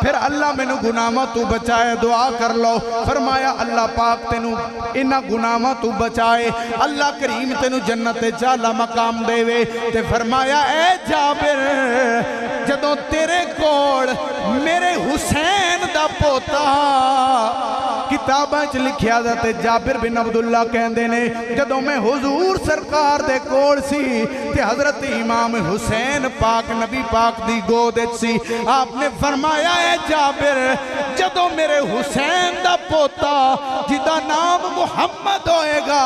پھر اللہ منو گناہاں تو بچائے دعا کر لو فرمایا اللہ پاک تینو انہا گناہاں تو بچائے اللہ کریم تینو جنت جالا مقام دے وے تے فرمایا اے جابر جدوں تیرے کوڑ میرے حسین دا پوتا کتاباں چ لکھیا تے جابر بن عبداللہ کہندے نے جدوں میں حضور سرکار دے کول سی تے حضرت امام حسین پاک نبی پاک دی گود وچ سی آپ نے فرمایا اے جابر جدوں میرے حسین دا پوتا جدا نام محمد ہوئے گا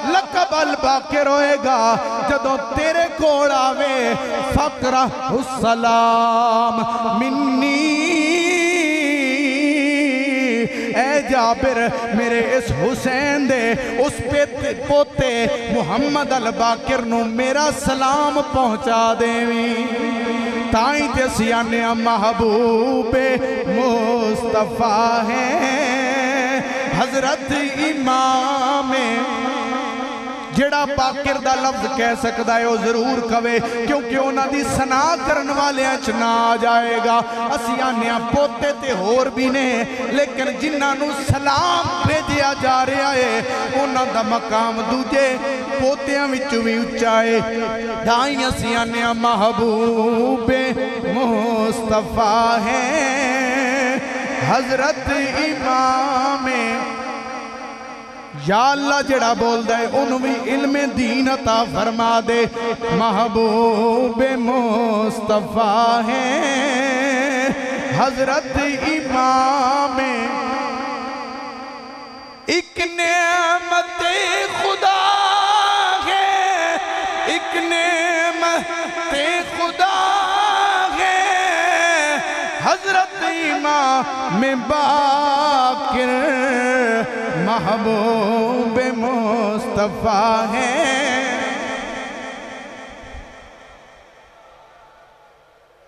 لقب الباقر ہوئے گا جدوں تیرے کول آوے فقرہ السلام منی اے جابر میرے اس حسین دے اس پوتے محمد الباقر نو میرا سلام پہنچا دیویں تائیں تے سیانے محبوب مصطفیٰ ہیں حضرت امام جڑا باقر دا لفظ کہہ سکتا ہے وہ ضرور کہے کیونکہ انہاں دی ثنا کرن والے نہ آ جائے گا اسی آنے پوتے تے ہور بھی نے لیکن جنہاں نو سلام بھیجیا جا رہا ہے انہاں دا مقام دوجے پوتیاں وچوں بھی اونچا ہے دائیں اسی آنے محبوب مصطفیٰ ہیں حضرت امام یا اللہ جڑا بول دے انہوں بھی علم دین عطا فرما دے محبوب مصطفیٰ ہیں حضرت امام ایک نعمت خدا ہے ایک نعمت خدا ہے حضرت امام باقر محبوب مصطفیٰ ہیں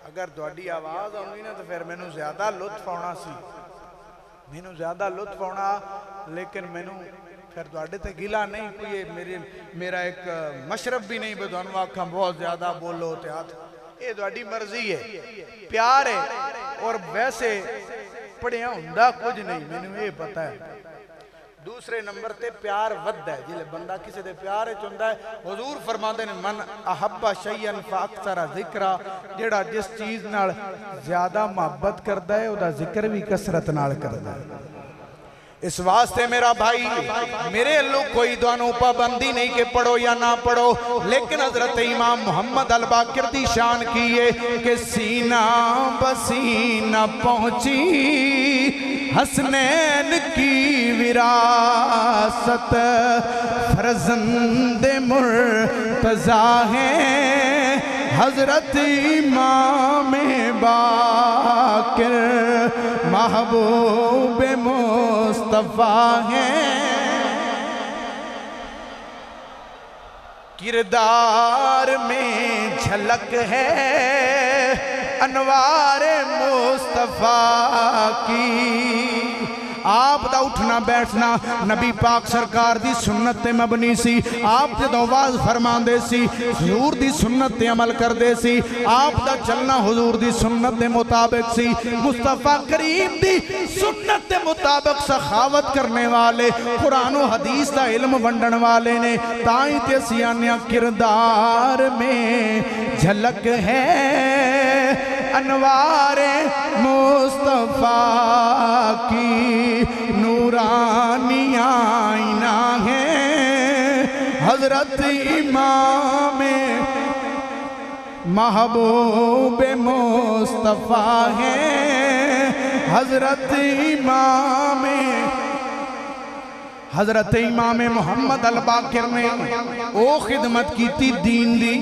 اگر دوڑی آواز آنی نا تو پھر میں نے زیادہ لطف آنا سی مینوں زیادہ لطف ہونا لیکن مینوں پھر دوڑے تے گلا نہیں کوئی میرا ایک مشرب بھی نہیں بے دونوں آنکھاں بہت زیادہ بولو تے ہاتھ یہ دوڑی مرضی ہے پیار ہے اور ویسے پڑھیاں ہندہ کچھ نہیں مینوں یہ پتہ ہے دوسرے نمبر تے پیار ود ہے جلے بندہ کسی دے پیار ہے چندہ ہے حضور فرماندے نے من احبا شیئن فاکثر ذکرہ جیڑا جس چیز نال زیادہ محبت کردہ ہے وہ ذکر بھی کثرت نال کردہ ہے اس واسطے میرا بھائی میرے اللہ کوئی دوانوں پابندی نہیں کہ پڑھو یا نہ پڑھو لیکن حضرت امام محمد الباقر دی شان کیے کہ سینہ بسینہ پہنچی حسنین کی وراثت فرزند مرتضیٰ ہیں حضرت امام باقر محبوب مصطفیٰ ہیں کردار میں جھلک ہے انوار مصطفیٰ کی آپ دا اٹھنا بیٹھنا نبی پاک سرکار دی سنت تے مبنی سی آپ تے دعواز فرمان دے سی حضور دی سنت تے عمل کر دے سی آپ دا چلنا حضور دی سنت تے مطابق سی مصطفیٰ کریم دی سنت تے مطابق سخاوت کرنے والے قرآن و حدیث دا علم ونڈن والے نے تائیں تے سیانیاں کردار میں جھلک ہے انوار مصطفیٰ کی نورانی آئینہ ہے حضرت امام محبوب مصطفیٰ ہے حضرت امام محمد الباقر نے او خدمت کی تھی دین دی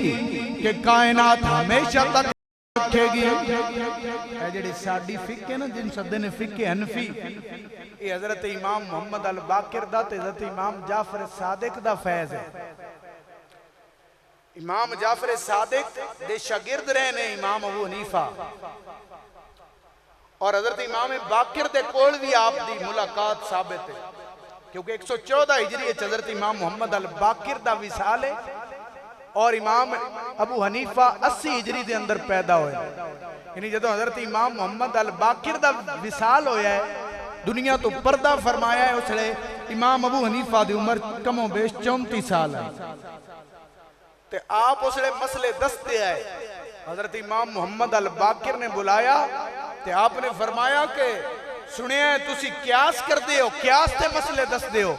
کہ کائنات ہمیشہ تک رکھے گی اے جڑی ساڑی فقہ نا جن صدے نے فقہ حنفی یہ حضرت امام محمد الباقر دا تے حضرت امام جعفر صادق دا فیض ہے امام جعفر صادق دے شاگرد رہنے امام ابو حنیفہ اور حضرت امام باقر دے کول بھی آپ دی ملاقات ثابت ہے کیونکہ 114 ہجری حضرت امام محمد الباقر دا وصال ہے اور امام ابو حنیفہ 80 ہجری دے اندر پیدا ہوئے یعنی جدو حضرت امام محمد الباقر دا وصال ہویا ہے دنیا تو پردہ فرمایا ہے اس لئے امام ابو حنیفہ دی عمر کم و بیش 34 سال ہے تے آپ اس لئے مسئلے دستے آئے حضرت امام محمد الباقر نے بلایا تے آپ نے فرمایا کہ سنے ہیں تسی قیاس کر دے ہو قیاس تے مسئلے دس دے ہو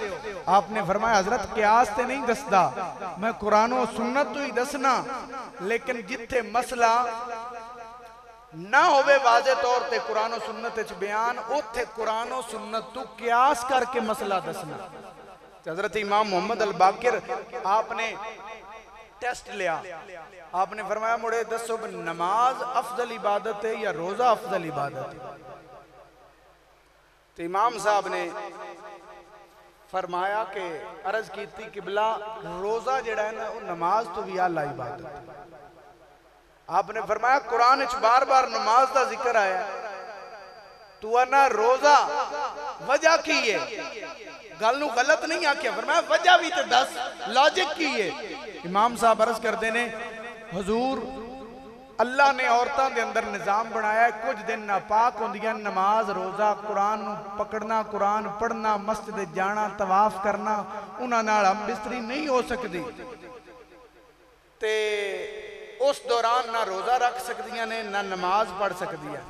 آپ نے فرمایا حضرت قیاس تے نہیں دس دا میں قرآن و سنت تو ہی دسنا لیکن جتھے مسئلہ نہ ہوئے واضح طور تے قرآن و سنت اچھ بیان اتھے قرآن و سنت تو قیاس کر کے مسئلہ دسنا حضرت امام محمد الباقر آپ نے ٹیسٹ لیا آپ نے فرمایا مڑے دسو نماز افضل عبادت ہے یا روزہ افضل عبادت ہے تو امام صاحب نے فرمایا کہ عرض کی تھی قبلہ روزہ جڑا ہے نا وہ نماز تو بھی اعلیٰ عبادت ہے آپ نے فرمایا قرآن اچھ بار بار نماز دا ذکر آیا تو انا روزہ وجہ کی ہے گلنو غلط نہیں آکیا فرمایا وجہ بھی تے دس لاجک کی ہے امام صاحب عرض کر دینے حضور اللہ نے عورتاں دے اندر نظام بنایا ہے کچھ دن ناپاک ہوندیاں نماز روزہ قرآن پکڑنا قرآن پڑھنا مسجد جانا طواف کرنا انہاں نال ہم بستری نہیں ہو سکتی تے اس دوران نہ روزہ رکھ سکتیاں نے نہ نماز پڑھ سکتیاں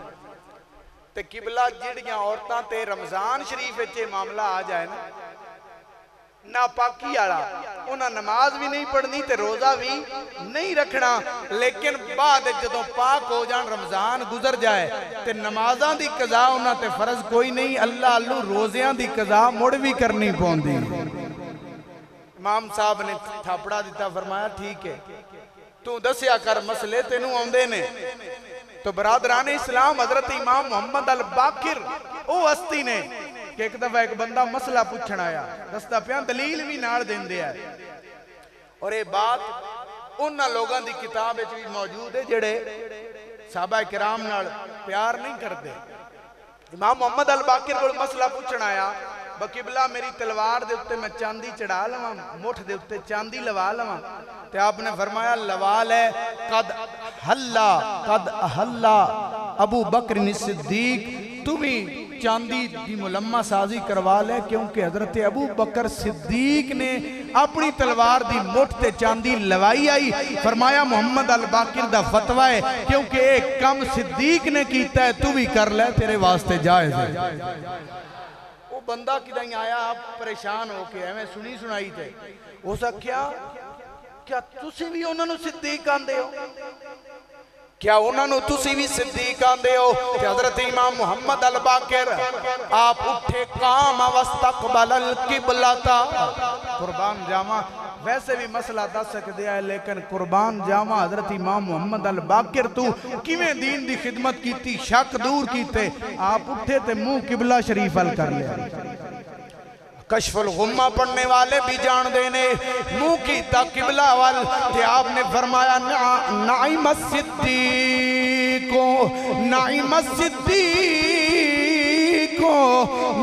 تے قبلہ جڑیاں عورتاں تے رمضان شریف اچھے معاملہ آ جائے نا ناپاکی آڑا انہاں نماز بھی نہیں پڑھنی تے روزہ بھی نہیں رکھنا لیکن بعد جدوں پاک ہو جان رمضان گزر جائے تے نمازاں دی قضا انہاں تے فرض کوئی نہیں اللہ اللہ روزیاں دی قضا مڑ بھی کرنی پوندی امام صاحب نے تھاپڑا دیتا فرمایا ٹھیک ہے تو دسیا کر مسئلے تینوں آندے نے تو برادران اسلام حضرت امام محمد الباقر او ہستی نے کہ ایک دفعہ ایک بندہ مسئلہ پوچھنا آیا دستا پیان دلیل بھی نار دین دیا ہے اور یہ بات انہاں لوگاں دی کتاب بھی موجود ہے جڑے صحابہ کرام نال پیار نہیں کر دے امام محمد الباقر کو مسئلہ پوچھنا آیا بقبلہ میری تلوار دے اتے میں چاندی چڑھا لواں مٹھ دے اتے چاندی لوا لواں تے آپ نے فرمایا لوا لے قد احلا ابو بکر صدیق تمہیں چاندی دی ملمہ سازی کروا لے کیونکہ حضرت ابو بکر صدیق نے اپنی تلوار دی مٹھ تے چاندی لوائی آئی فرمایا محمد الباقر دا فتوہ ہے کیونکہ ایک کم صدیق نے کیتا ہے تو بھی کر لے تیرے واسطے جائز ہے وہ بندہ کدھائیں آیا آپ پریشان ہو کے ہمیں سنی سنائی تھے وہ سا کیا تسی بھی انہوں نے صدیق آندے ہو کیا انہوں نے تسی بھی صدیق آندے ہو کہ حضرت امام محمد الباقر آپ اٹھے قام واستقبل القبلہ قربان جاما ویسے بھی مسئلہ دس سکتے ہیں لیکن قربان جاما حضرت امام محمد الباقر تو کیویں دین دی خدمت کیتی شک دور کیتے آپ اٹھے تے منہ قبلہ شریف حل کر لیا کشف الغمہ پڑھنے والے بھی جان دینے منہ کی تا قبلہ وال کہ آپ نے فرمایا نعیم الصدیقو نعیم الصدیقو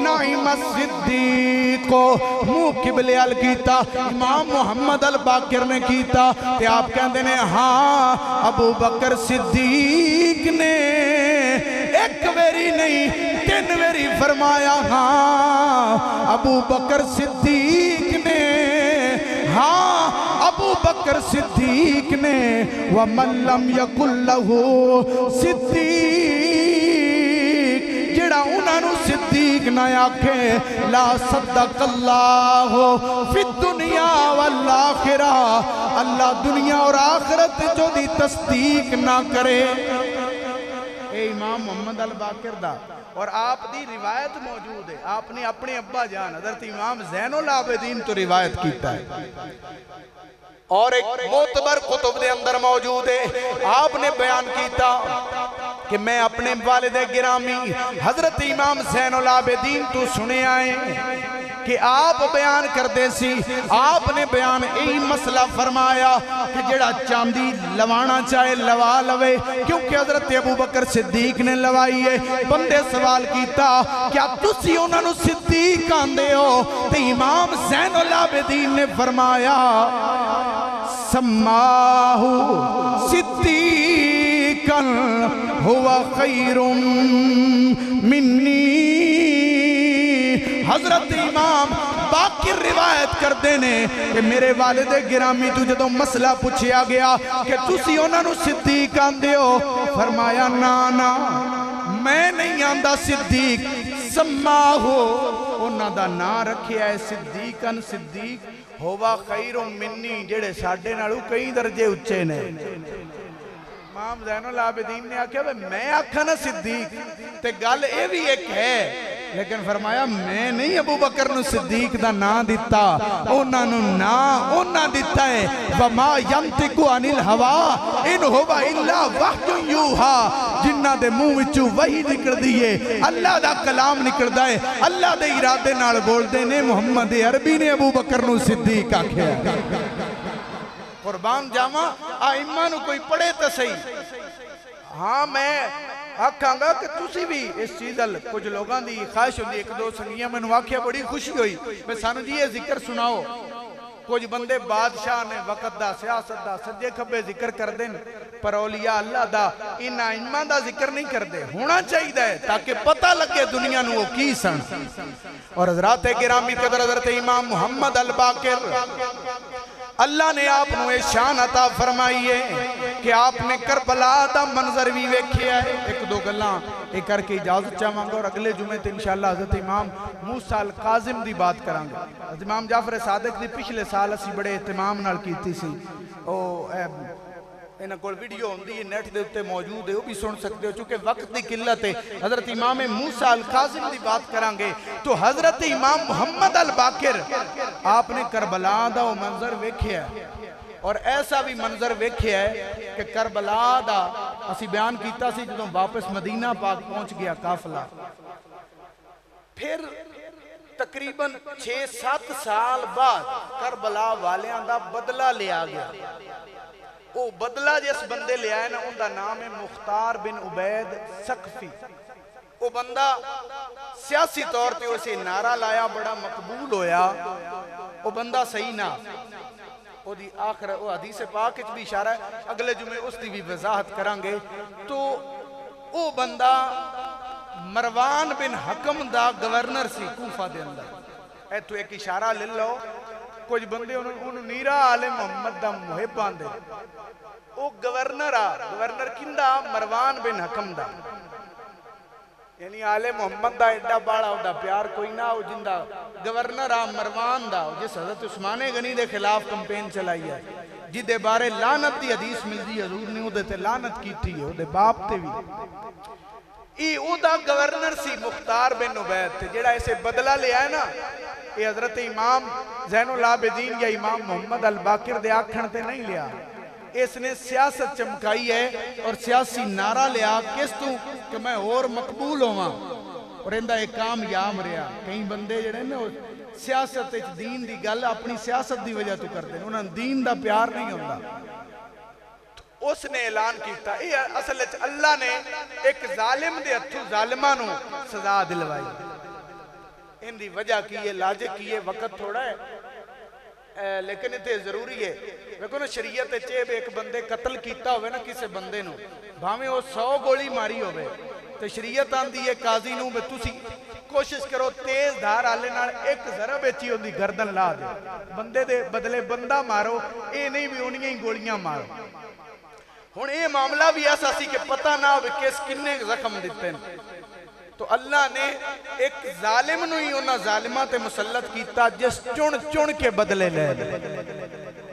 نعیم الصدیقو منہ قبلے وال کیتا امام محمد الباقر نے کیتا کہ آپ کہندے نے ہاں ابو بکر صدیق نے ایک ویری نہیں تین ویری فرمایا ہاں ابو بکر صدیق نے ہاں ابو بکر صدیق نے وَمَن لَّمْ يَكُن لَّهُ صدیق جڑا انہاں نو صدیق نہ آکھے لا صدق اللہ فی الدنیا والآخرہ اللہ دنیا اور آخرت جو دی تصدیق نہ کرے اے امام محمد الباقر دا اور آپ دی روایت موجود ہے آپ نے اپنے ابا جان حضرت امام زین العابدین تو روایت کیتا ہے اور ایک معتبر کتب دے اندر موجود ہے آپ نے بیان کیتا کہ میں اپنے والد گرامی حضرت امام زین العابدین تو سنے آئے کہ آپ بیان کر دے سی آپ نے بیان یہی مسئلہ فرمایا کہ جڑا چاندی لوانا چاہے لوا لوے کیونکہ حضرت ابو بکر صدیق نے لوائی ہے بندے سوال کیتا کیا تسی انہوں نے صدیق آندے ہو تو امام زین العابدین نے فرمایا سماہو صدیقاً ہوا خیر منی حضرت امام باقر روایت کر دینے کہ میرے والد گرامی تو جدوں مسئلہ پوچھیا گیا کہ تسی انہوں نے صدیق آندے ہو فرمایا نا میں نہیں آندہ صدیق سماہو انہوں دا نا رکھیا ہے صدیقاً صدیق ہوا خیر منی جڑے ساڑھے نالو کئی درجے اچھے نے امام زین العابدین نے آکھا میں آکھا نا صدیق تے گل اے بھی ایک ہے لیکن فرمایا میں نہیں ابو بکر نو صدیق دا نا دیتا اونا نو نا اونا دیتا ہے وَمَا يَنْتِقُ عَنِ الْحَوَا إِنْ هُوَ إِلَّا وَحْيٌ يُوحَا جنہ دے منہ وچوں وحی نکل دیئے اللہ دا کلام نکل دائے اللہ دے ارادے نال بول دینے محمد عربی نے ابو بکر نو صدیق آکھیا قربان جاما آئمہ نو کوئی پڑھے تا صحیح ہاں میں آکھاں گا کہ تسی بھی اس چیزل کچھ لوگاں دی خواہش ہوندی ایک دو سنگیاں میں نواقعہ بڑی خوشی ہوئی میں سانو جی یہ ذکر سناؤ کچھ بندے بادشاہ نے وقت دا سیاست دا سجے کھبے ذکر کر دیں پر اولیاء اللہ دا ان آئمہ دا ذکر نہیں کر دے ہونا چاہیے ہے تاکہ پتہ لگے دنیا نو وہ کی سن اور حضرات گرامی قدر حضرت امام محمد الباقر اللہ نے آپ نوے شان عطا فرمائی ہے کہ آپ نے کربلا دا منظر بھی ویکھیا ہے ایک دو گلاں ایک کر کے اجازت چاہ مانگا اور اگلے جمعے تے انشاءاللہ حضرت امام موسیٰ القاظم دی بات کرانگا حضرت امام جعفر صادق دی پچھلے سال اسی بڑے اہتمام نال کیتی سی انہاں کول ویڈیو ہوندی ہے نیٹ دے اتے موجود ہے وہ بھی سن سکتے ہو چونکہ وقت دی قلت ہے حضرت امام موسیٰ القاظم دی بات کرانگے تو حضرت امام محمد الباقر آپ نے کربلا دا وہ منظر ویکھیا ہے اور ایسا بھی منظر ویکھیا ہے کہ کربلا دا اسی بیان کیتا سی جدوں واپس مدینہ پاک پہنچ گیا قافلہ پھر تقریباً 6-7 سال بعد کربلا والیاں دا بدلہ لیا گیا وہ بدلہ جس بندے لے آئے نا ان دا نام ہے مختار بن عبید سقفی وہ بندہ سیاسی طور پہ اسے نعرہ لایا بڑا مقبول ہویا وہ بندہ صحیح نہ وہ دی آخر وہ حدیث پاک بھی اشارہ ہے اگلے جمعے اس دی بھی وضاحت کرانگے تو وہ بندہ مروان بن حکم دا گورنر سی کوفہ دے اندر اے تو ایک اشارہ لے لو کچھ بندے انہوں نیرہ آل محمد دا محب آندے وہ گورنر کندہ مروان بن حکم دا یعنی آل محمد دا ایڈا باڑا دا پیار کوئی نہ ہو جندہ گورنر مروان دا جس حضرت عثمان غنی دے خلاف کمپین چلائی ہے جدے بارے لعنت دی حدیث مل دی حضور نے ادھے تے لعنت کی تھی ادھے باپ تے بھی او دا گورنر سی مختار بن عبید تے جڑا اسے بدلہ لے آئے نا یہ حضرت امام زین العابدین یا امام محمد الباقر دے آکھن تے نہیں لیا اس نے سیاست چمکائی ہے اور سیاسی نعرہ لیا کس تو کہ میں اور مقبول ہوں اور اندہ ایک کامیاب رہا کئی بندے جڑے نا سیاست دین دی گل اپنی سیاست دی وجہ تو کرتے ہیں انہوں نے دین دا پیار نہیں ہوتا اس نے اعلان کیتا اصل اللہ نے ایک ظالم دے ہتھوں ظالمانوں سزا دلوائی ان دی وجہ کی یہ لاجک کی یہ وقت تھوڑا ہے لیکن یہ ضروری ہے ویکو نا شریعت چیب ایک بندے قتل کیتا ہوئے نا کسے بندے نو بھامیں وہ 100 گولی ماری ہوئے تو شریعت آن دی ہے قاضی نو بے تُسی کوشش کرو تیز دھار آلے نال ایک ضرب اچھی ہوں دی گردن لا دے بندے دے بدلے بندہ مارو اے نہیں بھی انہیں ہی گولیاں مارو ہون اے معاملہ بھی ایسا سی کہ پتہ نہ ہو کس کنے زخم دیتے ہیں تو اللہ نے ایک ظالم نو ہی انہا ظالمات مسلط کیتا جس چن کے بدلے لے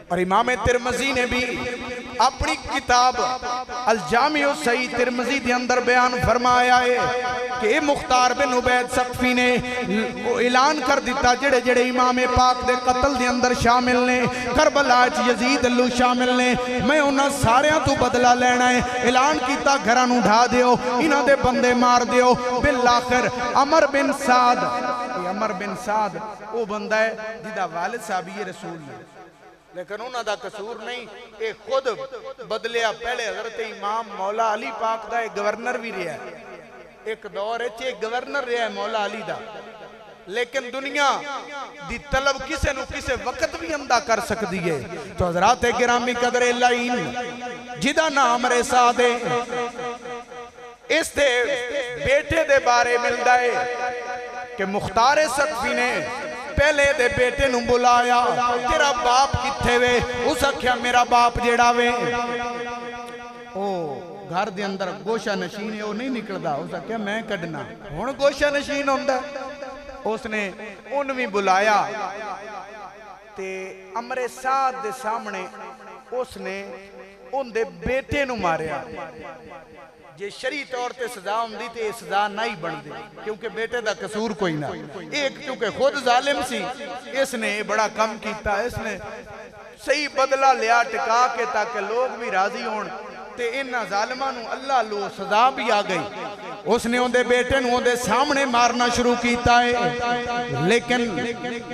اور امام ترمذی نے بھی اپنی کتاب الجامع الصحیح ترمذی دے اندر بیان فرمایا ہے کہ مختار بن عبید ثقفی نے اعلان کر دیتا جڑے جڑے امام پاک دے قتل دے اندر شامل نے کربلا چ یزید اللہ شامل نے میں انہاں ساریاں تو بدلہ لینا ہے اعلان کیتا گھراں نوں ڈھا دیو انہاں دے بندے مار دیو بالآخر عمر بن سعد عمر بن سعد وہ بندہ ہے جدا والد صحابی رسول ہے لیکن انہاں دا قصور نہیں اے خود بدلیا پہلے حضرت امام مولا علی پاک دا ایک گورنر بھی رہا ہے ایک دور ہے ایک گورنر رہا ہے مولا علی دا لیکن دنیا دی طلب کسے نو کسے وقت بھی اندہ کر سکتی ہے تو حضرات گرامی قدر اللہین جدا نام رسا دے اس دے بیٹے دے بارے ملدا ہے کہ مختار ثقفی نے پہلے دے بیٹے نو بلایا تیرا باپ کتھے وے اس اکھیا میرا باپ جیڑا وے گھر دے اندر گوشہ نشین ہے وہ نہیں نکلدا اس اکھیا میں کڈنا ہون گوشہ نشین ہوندہ اس نے انویں بلایا تے عمر سعد دے سامنے اس نے ان دے بیٹے نو ماریا جے شریع طور تے سزا ہوندی تے سزا نہیں بن دی کیونکہ بیٹے دا قصور کوئی نہ ایک کیونکہ خود ظالم سی اس نے بڑا کم کیتا اس نے صحیح بدلہ لیا ٹکا کے تاکہ لوگ بھی راضی ہون تے انہا ظالمانوں اللہ لو سزا بھی آ گئی اس نے ان دے بیٹے نو ان دے سامنے مارنا شروع کیتا ہے لیکن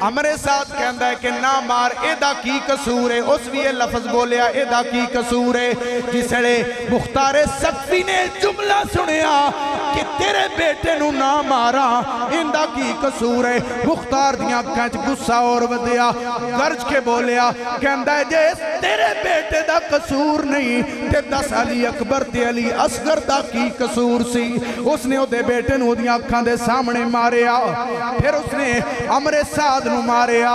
عمر سعد کہندہ ہے کہ نہ مار ایدہ کی قصور ہے اس بھی یہ لفظ بولیا ایدہ کی قصور ہے جسے مختار ثقفی نے جملہ سنیا کہ تیرے بیٹے نو نہ مارا ایدہ کی قصور ہے مختار دیاں کہنچ گسا اور ودیا گرج کے بولیا کہندہ ہے جیس تیرے بیٹے دا قصور نہیں تے 10 علی اکبر تے علی اصغر دا کی قصور سی اس نے دے بیٹے نو دیاں اکھاں دے سامنے ماریا پھر اس نے عمر سعد نو ماریا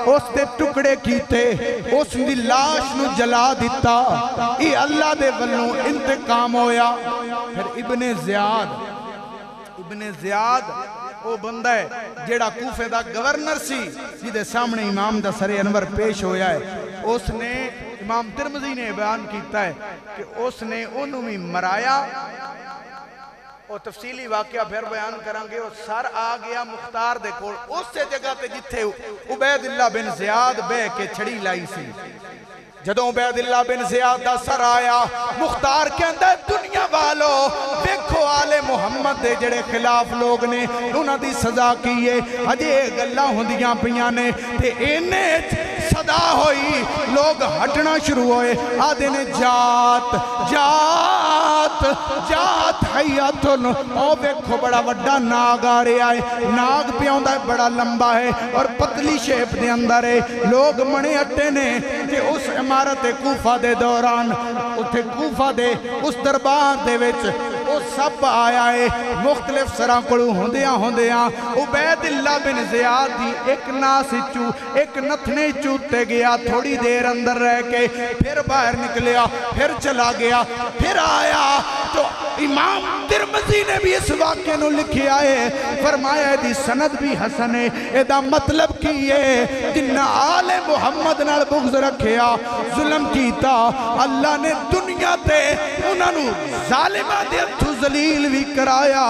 اس دے ٹکڑے کیتے اس دی لاش نو جلا دیتا یہ اللہ دے ولوں انتقام ہویا پھر ابن زیاد وہ بندہ ہے جیڑا کوفے دا گورنر سی جیدے سامنے امام دا سر انور پیش ہویا ہے اس نے امام ترمذی نے بیان کیتا ہے کہ اس نے انہوں میں مرایا اور تفصیلی واقعہ پھر بیان کرانگے اور سر آ گیا مختار دے کول اس سے جگہ تے جتھے عبید اللہ بن زیاد بے کے چھڑی لائی سی جدوں عبید اللہ بن زیاد دا سر آیا مختار کے اندر دنیا والو دیکھو آل محمد دے جڑے خلاف لوگ نے انہاں دی سزا کیے ہجے گلہ ہوندیاں پیاں نے تے انہیں صدا ہوئی لوگ ہٹنا شروع ہوئے آدھے نے جات جات جات حیاتن او ویکھو بڑا وڈا ناگ آ رہا ہے ناگ پیاؤں ہے بڑا لمبا ہے اور پتلی شیپ دے اندر ہے لوگ منے اٹھے نے کہ اس عمارت کوفہ دے دوران اتھے کوفہ دے اس دربار دے وچ وہ سب آیا ہے مختلف سران کڑو ہوندیاں عبید اللہ بن زیاد دی ایک ناسچو ایک نتھنے چوتے گیا تھوڑی دیر اندر رہ کے پھر باہر نکلیا پھر چلا گیا پھر آیا تو امام ترمذی نے بھی اس واقعے نو لکھیا ہے فرمایا دی سند بھی حسن ہے ایدہ مطلب کی ہے جنہ آل محمد نال بغض رکھیا ظلم کیتا اللہ نے دنیا تے انہاں نو ظالمہ دے ہتھوں ذلیل بھی کرایا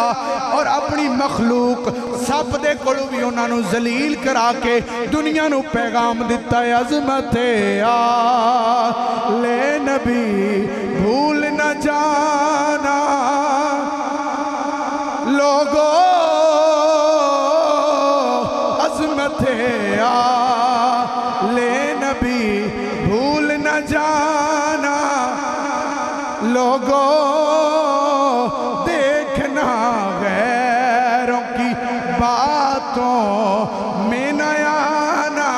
اور اپنی مخلوق سب دے کولو بھی انہاں نو ذلیل کرا کے دنیا نو پیغام دیتا ہے عظمت آلِ نبی بھول نہ جانا لوگو عظمت آلِ نبی بھول نہ جانا لوگو دیکھنا غیروں کی باتوں میں نہ آنا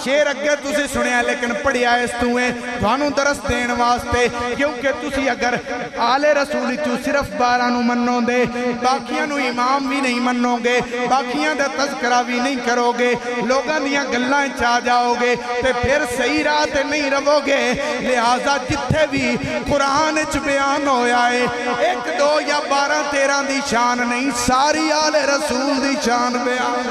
شیر اگر تُسی سنے ہیں لیکن پڑھی آئے اس تویں دوانوں درس دین واسطے کیونکہ تُسی اگر آل رسولی تو صرف 12 نو منو دے باقیاں نو امام بھی نہیں منو گے باقیاں دا تذکرہ بھی نہیں کرو گے لوگاں دیاں گلائیں چاہ جاؤ گے تے پھر صحیح رات نہیں رو گے لہٰذا جتھے بھی قرآن اچ بیان ہویا ہے 1 2 یا 12 13 دی شان نہیں ساری آل رسول دی شان بیان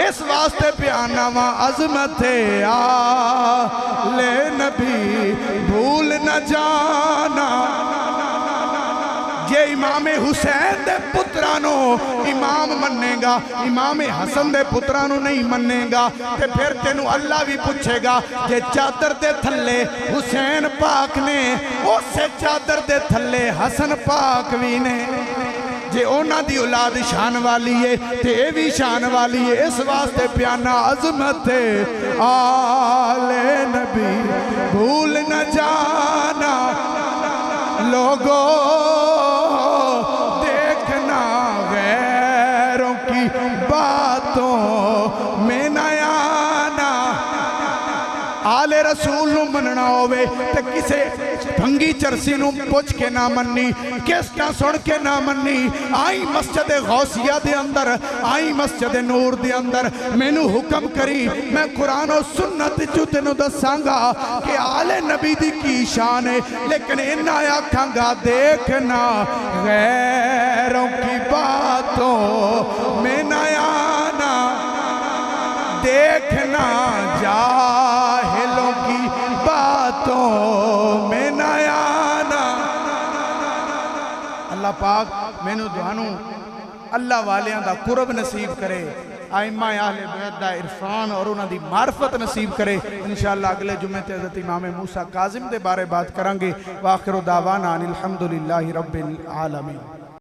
اس واسطے پیانا وہاں عظمت آلِ نبی بھول نہ جانا یہ امام حسین دے پترانو امام مننے گا امام حسن دے پترانو نہیں مننے گا تے پھر تینو اللہ بھی پوچھے گا یہ چادر دے تھلے حسین پاک نے اس سے چادر دے تھلے حسن پاک بھی نے جے اونا دی اولاد شان والی ہے تے اے بھی شان والی ہے اس واسطے پیانا عظمت آلِ نبی بھول نہ جانا لوگو دیکھنا غیروں کی باتوں میں نہ آنا آل رسول نو مننا ہوئے تے کسے بھنگی چرسی نو پوچھ کے نہ مننی کس کا سن کے نہ مننی آئی مسجد غوثیہ دے اندر آئی مسجد نور دے اندر میں نو حکم کری میں قرآن و سنت چوتے نو دسانگا کہ آل نبی دی کی شان ہے لیکن ان آیا کھانگا دیکھنا غیروں کی باتوں میں نہ آنا دیکھنا جاہلوں کی باتوں میں نہ آنا اللہ پاک میں نو دعانوں اللہ والیاں دا قرب نصیب کرے آئمہ اہل بیت دا عرفان اور انہاں دی معرفت نصیب کرے انشاءاللہ اگلے جمعے تے حضرت امام موسیٰ کاظم دے بارے بات کرانگے وآخر دعوانا الحمدللہ رب العالمین